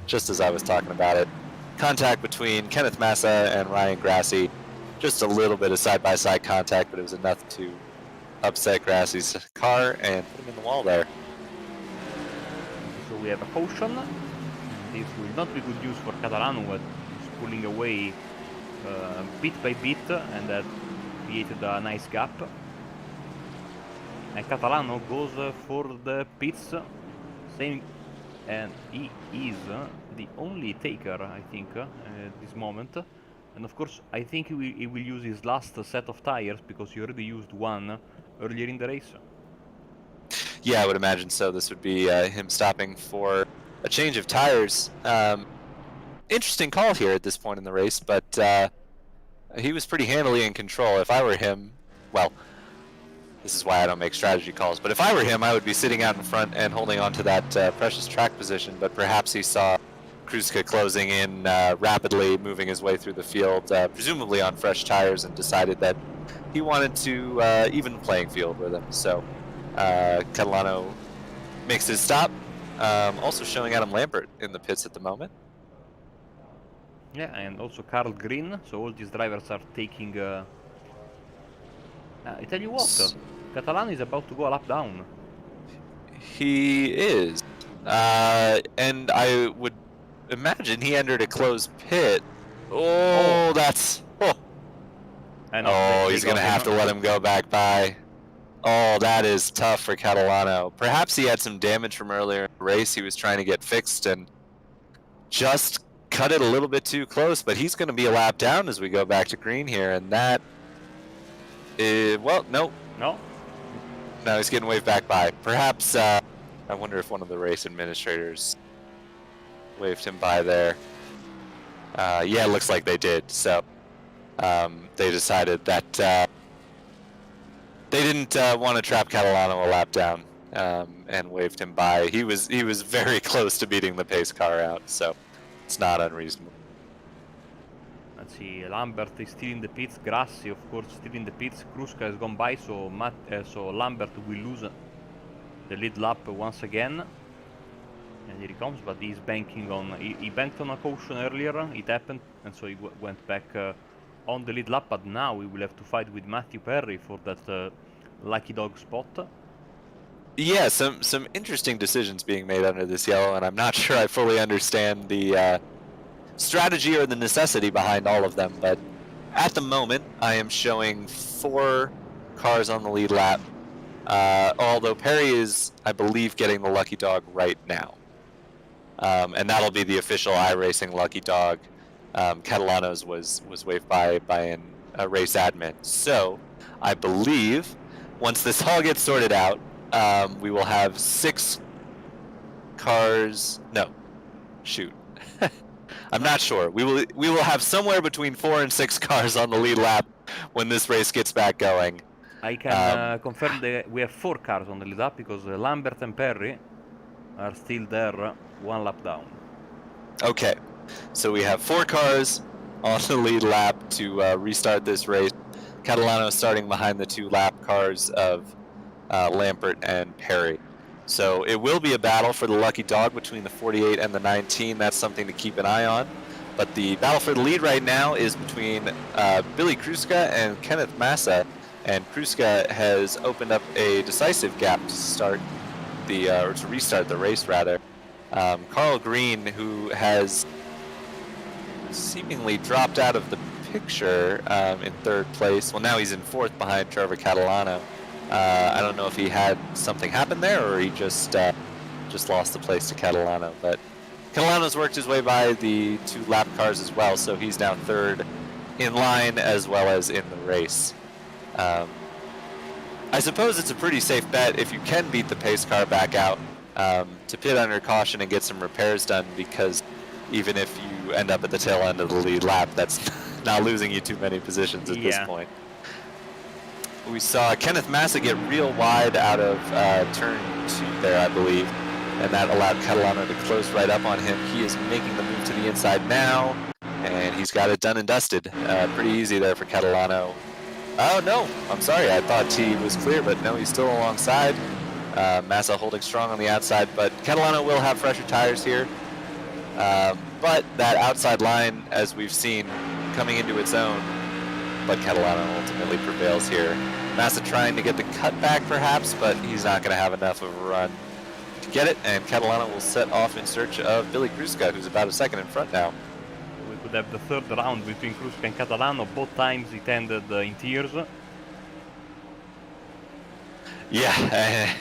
just as I was talking about it. Contact between Kenneth Massa and Ryan Grassi. Just a little bit of side-by-side contact, but it was enough to upset Grassi's car and put him in the wall there. So we have a caution. This will not be good news for Catalano, who is pulling away bit by bit, and that created a nice gap. And Catalano goes for the pits, same, and he is the only taker, I think, at this moment. And of course, I think he will use his last set of tires, because he already used one earlier in the race. Yeah, I would imagine so. This would be him stopping for a change of tires. Interesting call here at this point in the race, but he was pretty handily in control. If I were him, well, this is why I don't make strategy calls, but if I were him, I would be sitting out in front and holding on to that precious track position, but perhaps he saw Kruska closing in rapidly, moving his way through the field, presumably on fresh tires, and decided that he wanted to even the playing field with him. So Catalano makes his stop, also showing Adam Lambert in the pits at the moment. Yeah, and also Carl Green, so all these drivers are taking... I tell you what, Catalano is about to go a lap down. He is. And I would imagine he entered a closed pit. Oh, that's... Oh, he's going to have to let him go back by. Oh, that is tough for Catalano. Perhaps he had some damage from earlier in the race. He was trying to get fixed and just cut it a little bit too close, but he's going to be a lap down as we go back to green here, and that is, well, no. No, he's getting waved back by. Perhaps, I wonder if one of the race administrators waved him by there. Yeah, it looks like they did, so they decided that they didn't want to trap Catalano a lap down, and waved him by. He was very close to beating the pace car out, so it's not unreasonable. Let's see, Lambert is still in the pits, Grassi of course still in the pits, Kruska has gone by, so so Lambert will lose the lead lap once again. And here he comes, but he's banking on, he banked on a caution earlier, it happened, and so he went back on the lead lap, but now he will have to fight with Matthew Perry for that lucky dog spot. Yeah, some interesting decisions being made under this yellow, and I'm not sure I fully understand the strategy or the necessity behind all of them, but at the moment I am showing 4 cars on the lead lap, although Perry is, I believe, getting the lucky dog right now. And that'll be the official iRacing lucky dog. Catalano's was waved by a race admin. So I believe once this all gets sorted out, we will have 6 cars. No, shoot. I'm not sure. We will have somewhere between 4 and 6 cars on the lead lap when this race gets back going. I can confirm that we have 4 cars on the lead lap, because Lambert and Perry are still there, 1 lap down. Okay, so we have 4 cars on the lead lap to restart this race. Catalano starting behind the 2 lap cars of Lambert and Perry. So it will be a battle for the lucky dog between the 48 and the 19. That's something to keep an eye on. But the battle for the lead right now is between Billy Kruska and Kenneth Massa. And Kruska has opened up a decisive gap to start the, or to restart the race rather. Carl Green, who has seemingly dropped out of the picture in 3rd place. Well, now he's in 4th behind Trevor Catalano. I don't know if he had something happen there or he just lost the place to Catalano. But Catalano's worked his way by the 2 lap cars as well, so he's now 3rd in line as well as in the race. I suppose it's a pretty safe bet if you can beat the pace car back out to pit under caution and get some repairs done, because even if you end up at the tail end of the lead lap, that's not losing you too many positions at this point. We saw Kenneth Massa get real wide out of turn 2 there, I believe, and that allowed Catalano to close right up on him. He is making the move to the inside now, and he's got it done and dusted. Pretty easy there for Catalano. Oh no, I'm sorry, I thought he was clear, but no, he's still alongside. Massa holding strong on the outside, but Catalano will have fresher tires here. But that outside line, as we've seen, coming into its own, but Catalano ultimately prevails here. Massa trying to get the cutback perhaps, but he's not going to have enough of a run to get it, and Catalano will set off in search of Billy Kruska, who's about a second in front now. We could have the third round between Kruska and Catalano. Both times it ended in tears. Yeah,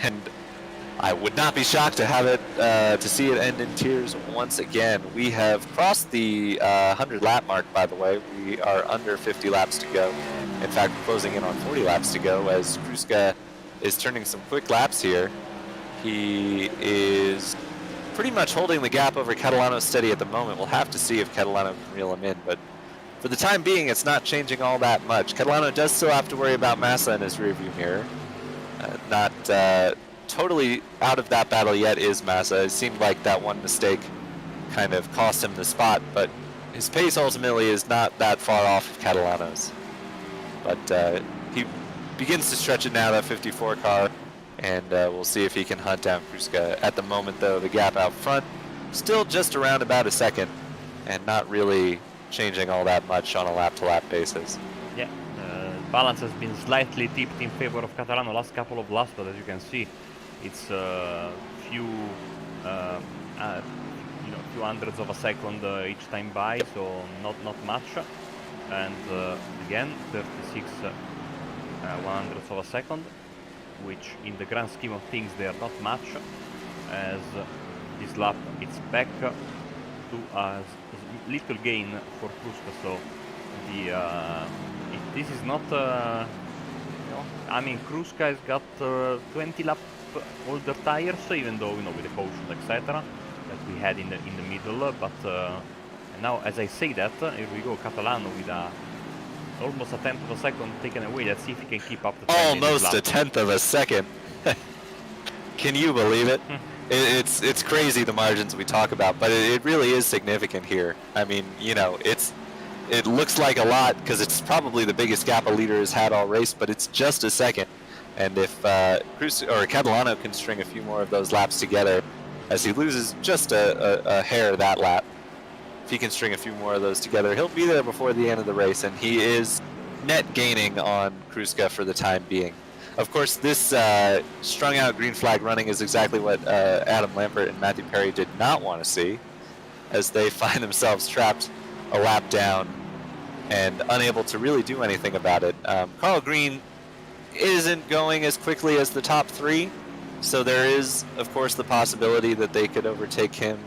and I would not be shocked to have it, to see it end in tears once again. We have crossed the 100 lap mark, by the way. We are under 50 laps to go. In fact, we're closing in on 40 laps to go as Kruska is turning some quick laps here. He is pretty much holding the gap over Catalano steady at the moment. We'll have to see if Catalano can reel him in, but for the time being, it's not changing all that much. Catalano does still have to worry about Massa in his rearview mirror. Not totally out of that battle yet is Massa. It seemed like that one mistake kind of cost him the spot, but his pace ultimately is not that far off of Catalano's. But he begins to stretch it now, that 54 car, and we'll see if he can hunt down Kruska. At the moment, though, the gap out front, still just around about a second, and not really changing all that much on a lap-to-lap basis. Yeah, balance has been slightly tipped in favor of Catalano last couple of laps, but as you can see, it's few hundreds of a second each time by, so not much. And again, 36 100ths of a second, which in the grand scheme of things they are not much, as this lap it's back to a little gain for Kruska. So this is not I mean, Kruska has got 20 lap older tires, even though with the caution etc that we had in the middle, but now as I say that, here we go, Catalano with almost a tenth of a second taken away. Let's see if he can keep up the trend. Almost a tenth of a second. Can you believe it? It's crazy, the margins we talk about, but it really is significant here. I mean, it looks like a lot because it's probably the biggest gap a leader has had all race, but it's just a second. And if Catalano can string a few more of those laps together, as he loses just a hair that lap, if he can string a few more of those together, he'll be there before the end of the race, and he is net gaining on Kruska for the time being. Of course, this strung out green flag running is exactly what Adam Lampert and Matthew Perry did not want to see, as they find themselves trapped a lap down and unable to really do anything about it. Carl Green isn't going as quickly as the top three, so there is, of course, the possibility that they could overtake him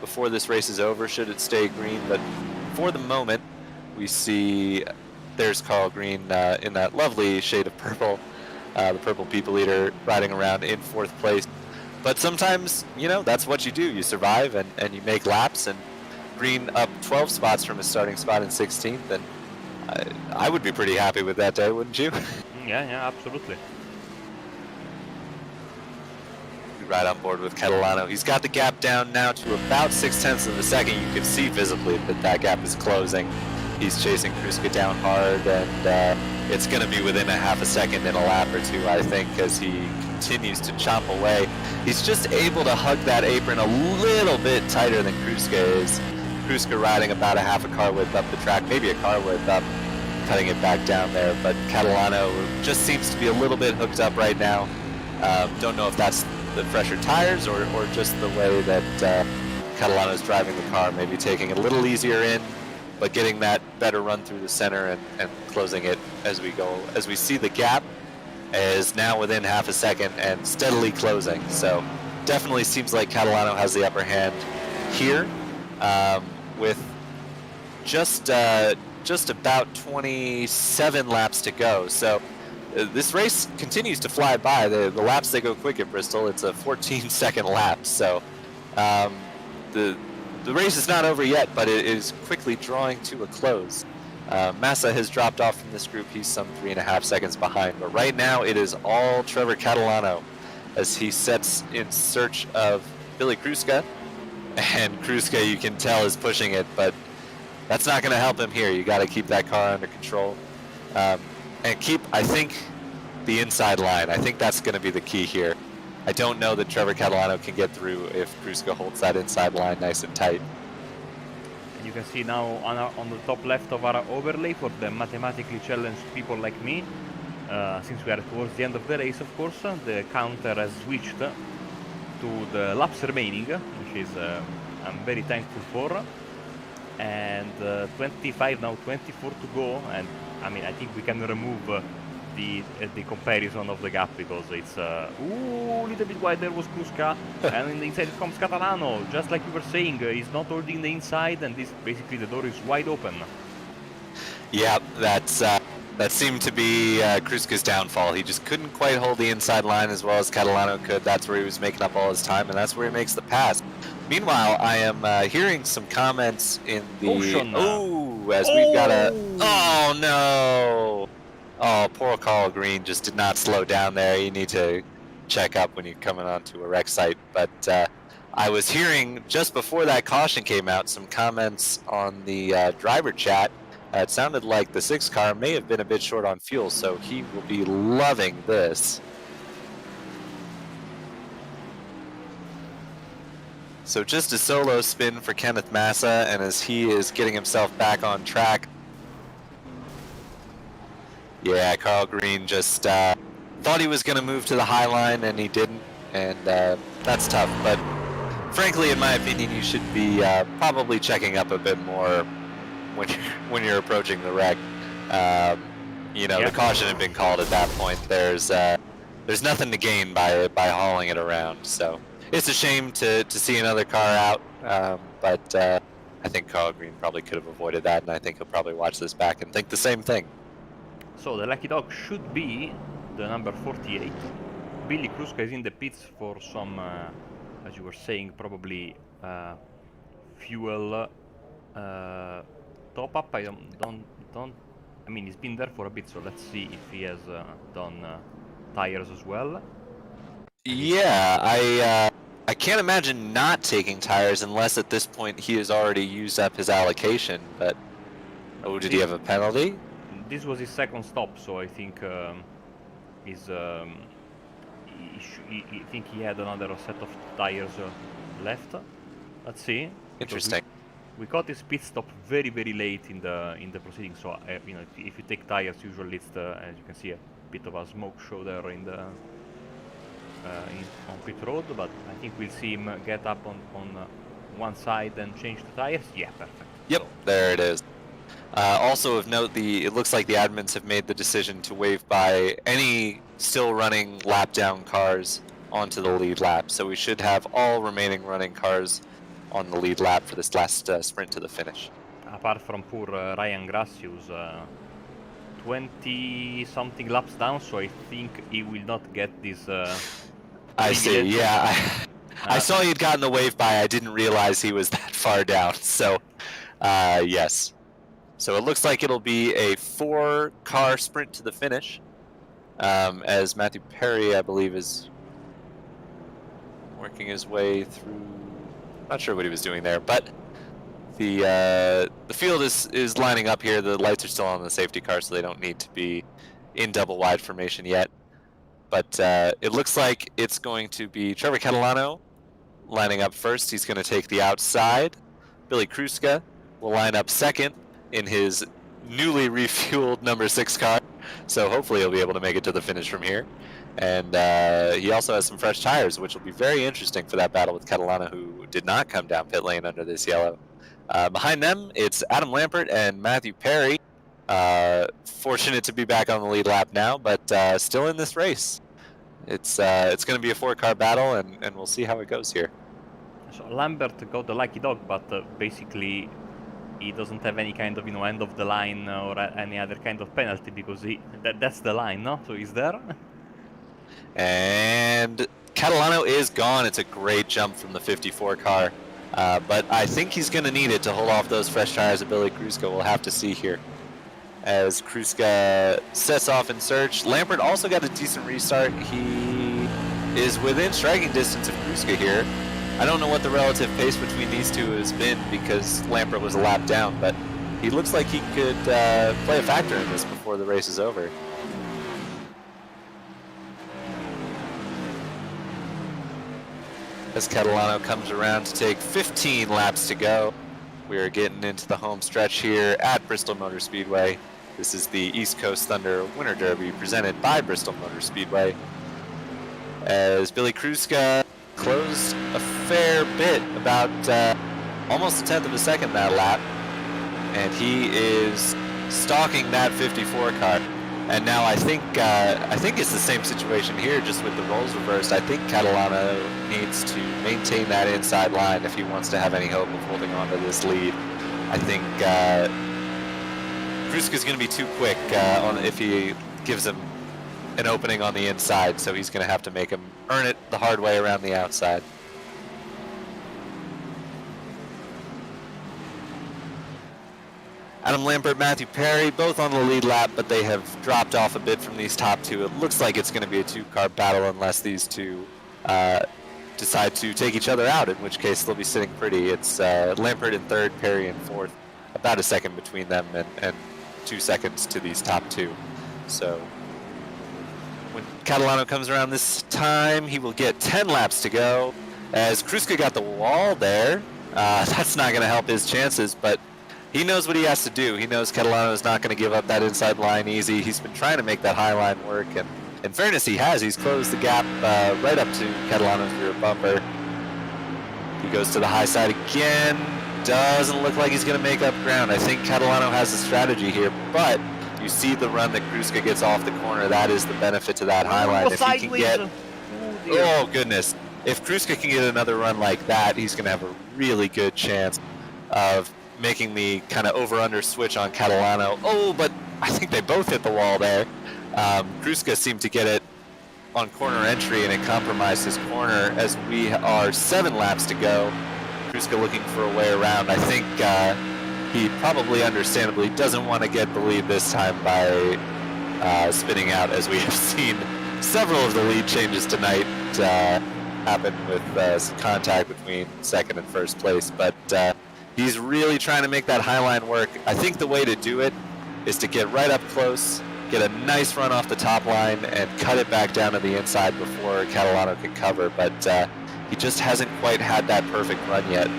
before this race is over, should it stay green. But for the moment, we see there's Carl Green in that lovely shade of purple, the purple people eater, riding around in 4th place. But sometimes, that's what you do. You survive and you make laps, and Green up 12 spots from his starting spot in 16th, and I would be pretty happy with that day, wouldn't you? Yeah, absolutely. Right on board with Catalano. He's got the gap down now to about 0.6 of a second. You can see visibly that gap is closing. He's chasing Kruska down hard, and it's going to be within a half a second in a lap or two, I think, as he continues to chomp away. He's just able to hug that apron a little bit tighter than Kruska is. Kruska riding about a half a car width up the track, maybe a car width up, cutting it back down there, but Catalano just seems to be a little bit hooked up right now. Don't know if that's the fresher tires or just the way that Catalano's driving the car, maybe taking it a little easier in, but getting that better run through the center and closing it as we go. As we see the gap is now within half a second and steadily closing. So definitely seems like Catalano has the upper hand here, with just about 27 laps to go. So this race continues to fly by. The laps, they go quick at Bristol. It's a 14-second lap. So the race is not over yet, but it is quickly drawing to a close. Massa has dropped off from this group. He's some 3.5 seconds behind. But right now it is all Trevor Catalano as he sets in search of Billy Kruska. And Kruska, you can tell, is pushing it, but that's not going to help him here. You got to keep that car under control. And keep, I think, the inside line. I think that's going to be the key here. I don't know that Trevor Catalano can get through if Kruska holds that inside line nice and tight. And you can see now on the top left of our overlay for the mathematically challenged people like me, since we are towards the end of the race, of course, the counter has switched to the laps remaining, which is I'm very thankful for. And 25 now, 24 to go, and I mean I think we can remove the comparison of the gap because it's ooh, a little bit wide there was Kruska, and in the inside comes Catalano, just like you were saying, he's not holding the inside, and this basically the door is wide open. Yeah, that seemed to be Kruska's downfall. He just couldn't quite hold the inside line as well as Catalano could. That's where he was making up all his time, and that's where he makes the pass. Meanwhile, I am hearing some comments in the... we've got a... Oh, no! Oh, poor Carl Green just did not slow down there. You need to check up when you're coming onto a wreck site. But I was hearing, just before that caution came out, some comments on the driver chat. It sounded like the 6 car may have been a bit short on fuel, so he will be loving this. So just a solo spin for Kenneth Massa, and as he is getting himself back on track. Yeah, Carl Green just thought he was going to move to the high line, and he didn't, and that's tough. But frankly, in my opinion, you should be probably checking up a bit more when you're approaching the wreck. You know, the caution had been called at that point. There's nothing to gain by hauling it around, so. It's a shame to see another car out, but I think Carl Green probably could have avoided that, and I think he'll probably watch this back and think the same thing. So the lucky dog should be the number 48. Billy Kruska is in the pits for some, as you were saying, probably fuel top up. I mean, he's been there for a bit, so let's see if he has done tires as well. Yeah, I can't imagine not taking tires unless at this point he has already used up his allocation, but... Oh, did he have a penalty? This was his second stop, so I think I think he had another set of tires left. Let's see. Interesting. We caught his pit stop very late in the proceedings, so you know, if you take tires, usually it's as you can see, a bit of a smoke show there in the on pit road, but I think we'll see him get up on one side and change the tires. Yeah, perfect. Yep, so. There it is. Also of note, it looks like the admins have made the decision to wave by any still running lap down cars onto the lead lap, so we should have all remaining running cars on the lead lap for this last sprint to the finish. Apart from poor Ryan Gracius, 20-something laps down, so I think he will not get this... I see, yeah. I saw he'd gotten the wave by, I didn't realize he was that far down, so yes. So it looks like it'll be a 4-car sprint to the finish, as Matthew Perry, I believe, is working his way through... Not sure what he was doing there, but the field is lining up here. The lights are still on the safety car, so they don't need to be in double wide formation yet. But it looks like it's going to be Trevor Catalano lining up first. He's going to take the outside. Billy Kruska will line up second in his newly refueled number 6 car. So hopefully he'll be able to make it to the finish from here. And he also has some fresh tires, which will be very interesting for that battle with Catalano, who did not come down pit lane under this yellow. Behind them, it's Adam Lampert and Matthew Perry. Fortunate to be back on the lead lap now, but still in this race. It's going to be a 4-car battle, and we'll see how it goes here. So Lambert got the lucky dog, but basically he doesn't have any kind of end of the line or any other kind of penalty, because that's the line, no? So he's there. And Catalano is gone. It's a great jump from the 54 car, but I think he's going to need it to hold off those fresh tires of Billy Kruska. We'll have to see here as Kruska sets off in search. Lampert also got a decent restart. He is within striking distance of Kruska here. I don't know what the relative pace between these two has been because Lampert was a lap down, but he looks like he could play a factor in this before the race is over. as Catalano comes around to take 15 laps to go. We are getting into the home stretch here at Bristol Motor Speedway. This is the East Coast Thunder Winter Derby presented by Bristol Motor Speedway. As Billy Kruska closed a fair bit, about almost a tenth of a second that lap, and he is stalking that 54 car. And now I think it's the same situation here, just with the roles reversed. I think Catalano needs to maintain that inside line if he wants to have any hope of holding on to this lead. I think Kruska's going to be too quick if he gives him an opening on the inside, so he's going to have to make him earn it the hard way around the outside. Adam Lampert, Matthew Perry, both on the lead lap, but they have dropped off a bit from these top two. It looks like it's going to be a two-car battle unless these two decide to take each other out, in which case they'll be sitting pretty. It's Lampert in third, Perry in fourth. About a second between them and 2 seconds to these top two. So when Catalano comes around this time, he will get 10 laps to go. As Kruska got the wall there, that's not going to help his chances, but he knows what he has to do. He knows Catalano is not going to give up that inside line easy. He's been trying to make that high line work, and in fairness, he has. He's closed the gap right up to Catalano's rear bumper. He goes to the high side again. Doesn't look like he's going to make up ground. I think Catalano has a strategy here, but you see the run that Kruska gets off the corner. That is the benefit to that high line. If he can get, oh goodness, if Kruska can get another run like that, he's going to have a really good chance of making the kind of over-under switch on Catalano. Oh, but I think they both hit the wall there. Kruska seemed to get it on corner entry, and it compromised his corner as we are 7 laps to go. Kruska looking for a way around. I think he probably understandably doesn't want to get the lead this time by spinning out, as we have seen several of the lead changes tonight happen with some contact between second and first place. But he's really trying to make that high line work. I think the way to do it is to get right up close, get a nice run off the top line, and cut it back down to the inside before Catalano can cover. But he just hasn't quite had that perfect run yet,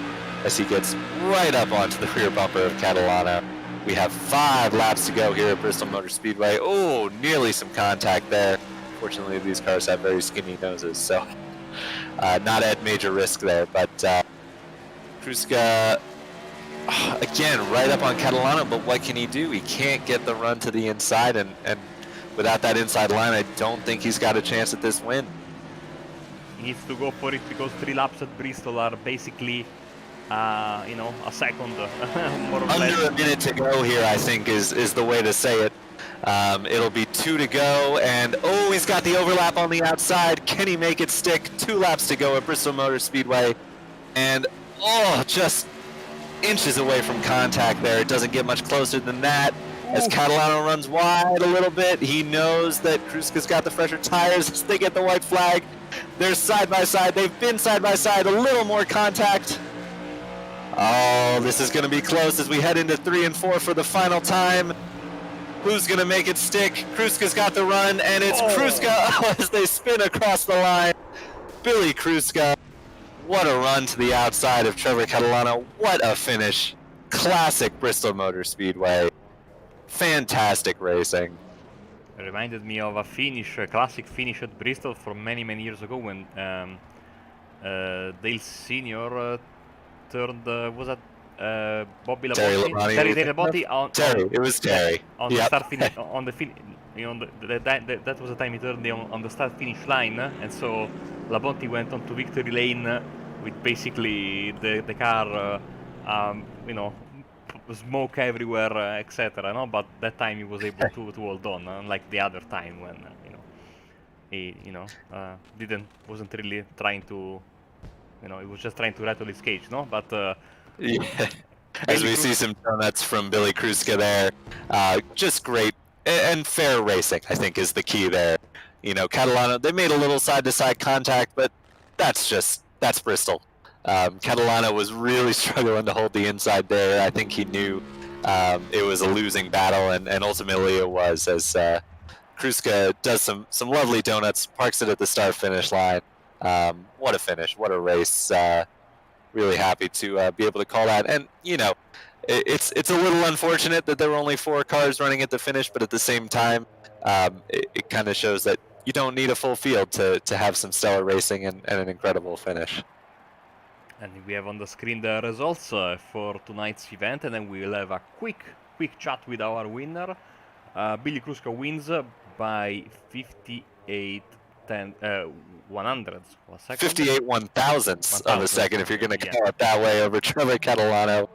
as he gets right up onto the rear bumper of Catalano. We have 5 laps to go here at Bristol Motor Speedway. Oh, nearly some contact there. Fortunately, these cars have very skinny noses, so not at major risk there. But Kruska, again, right up on Catalano, but what can he do? He can't get the run to the inside, and without that inside line, I don't think he's got a chance at this win. He needs to go for it because 3 laps at Bristol are basically, a second, more or less. Under a minute to go here, I think, is the way to say it. It'll be 2 to go, and oh, he's got the overlap on the outside. Can he make it stick? 2 laps to go at Bristol Motor Speedway, and oh, just inches away from contact there. It doesn't get much closer than that. As Catalano runs wide a little bit, he knows that Kruska's got the fresher tires as they get the white flag. They're side by side. They've been side by side. A little more contact. Oh, this is going to be close as we head into 3 and 4 for the final time. Who's going to make it stick? Kruska's got the run, and it's Kruska as they spin across the line. Billy Kruska. What a run to the outside of Trevor Catalano. What a finish. Classic Bristol Motor Speedway. Fantastic racing. It reminded me of a classic finish at Bristol from many years ago when Dale Senior turned, was that Bobby Labonte? Terry Labonte on Terry. It was Terry. On the start finish, on the that was the time he turned on the start finish line, and so Labonte went on to victory lane with basically the car, smoke everywhere, etc. No, but that time he was able to hold on, unlike the other time when he wasn't really trying to, he was just trying to rattle his cage, no, but. Yeah. As we see some donuts from Billy Kruska there, just great and fair racing, I think, is the key there. Catalano, they made a little side-to-side contact, but that's Bristol. Catalano was really struggling to hold the inside there. I think he knew it was a losing battle, and ultimately it was, as Kruska does some lovely donuts, parks it at the start-finish line. what a finish, what a race. Really happy to be able to call that. And, it's a little unfortunate that there were only 4 cars running at the finish, but at the same time, it kind of shows that you don't need a full field to have some stellar racing and an incredible finish. And we have on the screen the results for tonight's event, and then we'll have a quick chat with our winner. Billy Kruska wins by 58 100ths of a second. 58 1,000ths of a second, if you're going to call it that way, over Trevor Catalano.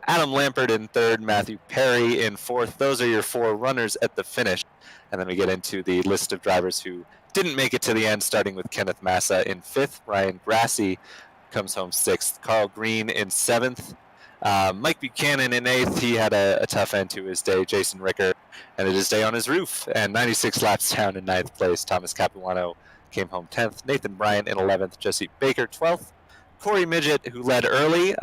Adam Lampert in 3rd, Matthew Perry in 4th. Those are your 4 runners at the finish. And then we get into the list of drivers who didn't make it to the end, starting with Kenneth Massa in 5th. Ryan Grassi comes home 6th. Carl Green in 7th. Mike Buchanan in 8th. He had a tough end to his day. Jason Ricker ended his day on his roof, and 96 laps down in 9th place. Thomas Capuano came home 10th. Nathan Bryant in 11th. Jesse Baker 12th. Corey Midget, who led early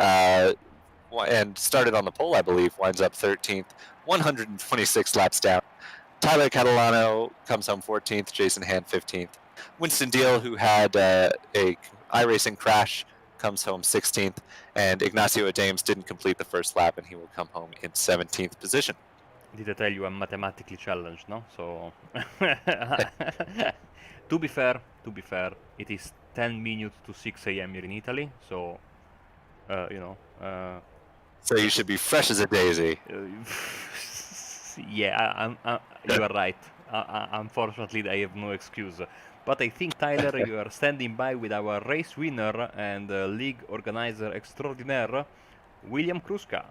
and started on the pole, I believe, winds up 13th. 126 laps down. Tyler Catalano comes home 14th. Jason Hand 15th. Winston Deal, who had a iRacing crash, comes home 16th. And Ignacio Adames didn't complete the first lap, and he will come home in 17th position. Did I tell you I'm mathematically challenged, no? So, to be fair, it is 10 minutes to 6 a.m. here in Italy, so, So you should be fresh as a daisy. Yeah, you are right. Unfortunately, I have no excuse. But I think, Tyler, you are standing by with our race winner and league organizer extraordinaire, William Kruska.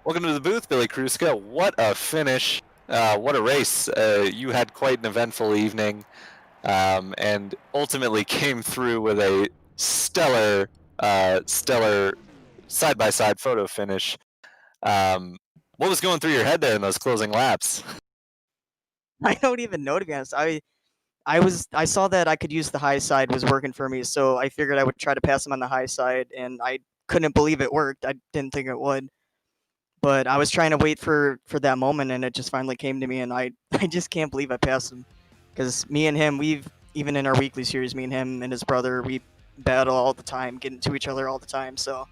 Welcome to the booth, Billy Kruska. What a finish. What a race. You had quite an eventful evening, and ultimately came through with a stellar side-by-side photo finish. What was going through your head there in those closing laps? I don't even know, to be honest. I saw that I could use the high side was working for me, so I figured I would try to pass him on the high side, and I couldn't believe it worked. I didn't think it would. But I was trying to wait for that moment, and it just finally came to me, and I just can't believe I passed him. Because me and him, even in our weekly series, me and him and his brother, we battle all the time, get into each other all the time, so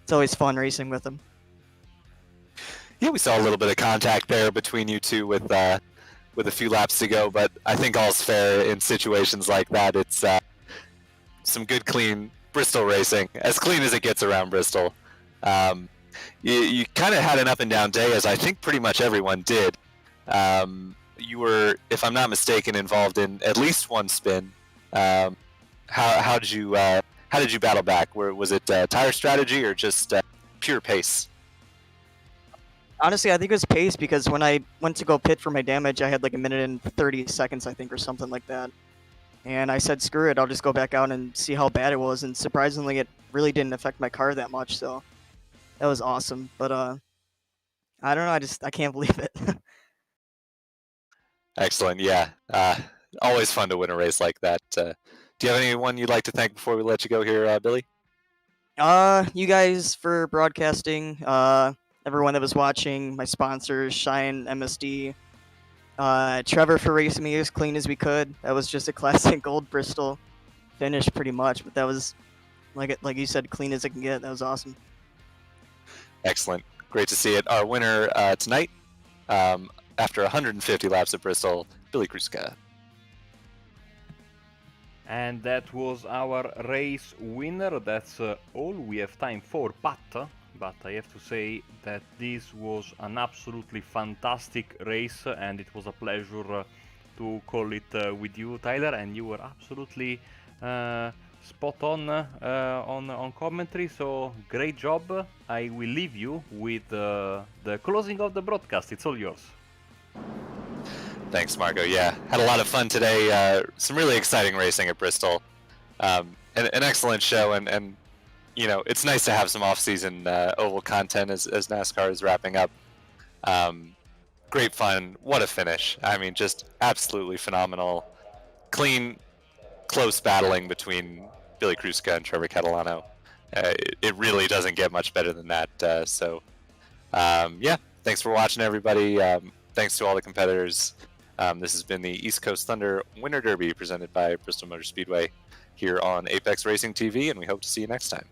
it's always fun racing with him. Yeah, we saw a little bit of contact there between you two with a few laps to go, but I think all's fair in situations like that. It's some good, clean Bristol racing, as clean as it gets around Bristol. You kind of had an up and down day, as I think pretty much everyone did. You were, if I'm not mistaken, involved in at least one spin. How did you battle back? Was it tire strategy or just pure pace? Honestly, I think it was pace, because when I went to go pit for my damage, I had like 1 minute and 30 seconds, I think, or something like that. And I said, screw it, I'll just go back out and see how bad it was. And surprisingly, it really didn't affect my car that much, so that was awesome. But I don't know, I can't believe it. Excellent, yeah. Always fun to win a race like that. Do you have anyone you'd like to thank before we let you go here, Billy? You guys for broadcasting, everyone that was watching, my sponsors, Shine, MSD, Trevor for racing me as clean as we could. That was just a classic old Bristol finish pretty much, but that was, like you said, clean as it can get. That was awesome. Excellent. Great to see it. Our winner tonight, after 150 laps at Bristol, Billy Kruska. And that was our race winner. That's all we have time for, but I have to say that this was an absolutely fantastic race, and it was a pleasure to call it with you, Tyler, and you were absolutely spot on commentary, so great job. I will leave you with the closing of the broadcast. It's all yours. Thanks, Marco. Yeah, had a lot of fun today. Some really exciting racing at Bristol. An excellent show, and you know, it's nice to have some off-season oval content as NASCAR is wrapping up. Great fun. What a finish. I mean, just absolutely phenomenal. Clean, close battling between Billy Kruska and Trevor Catalano. It really doesn't get much better than that. Yeah, thanks for watching, everybody. Thanks to all the competitors. This has been the East Coast Thunder Winter Derby presented by Bristol Motor Speedway. here on Apex Racing TV, and we hope to see you next time.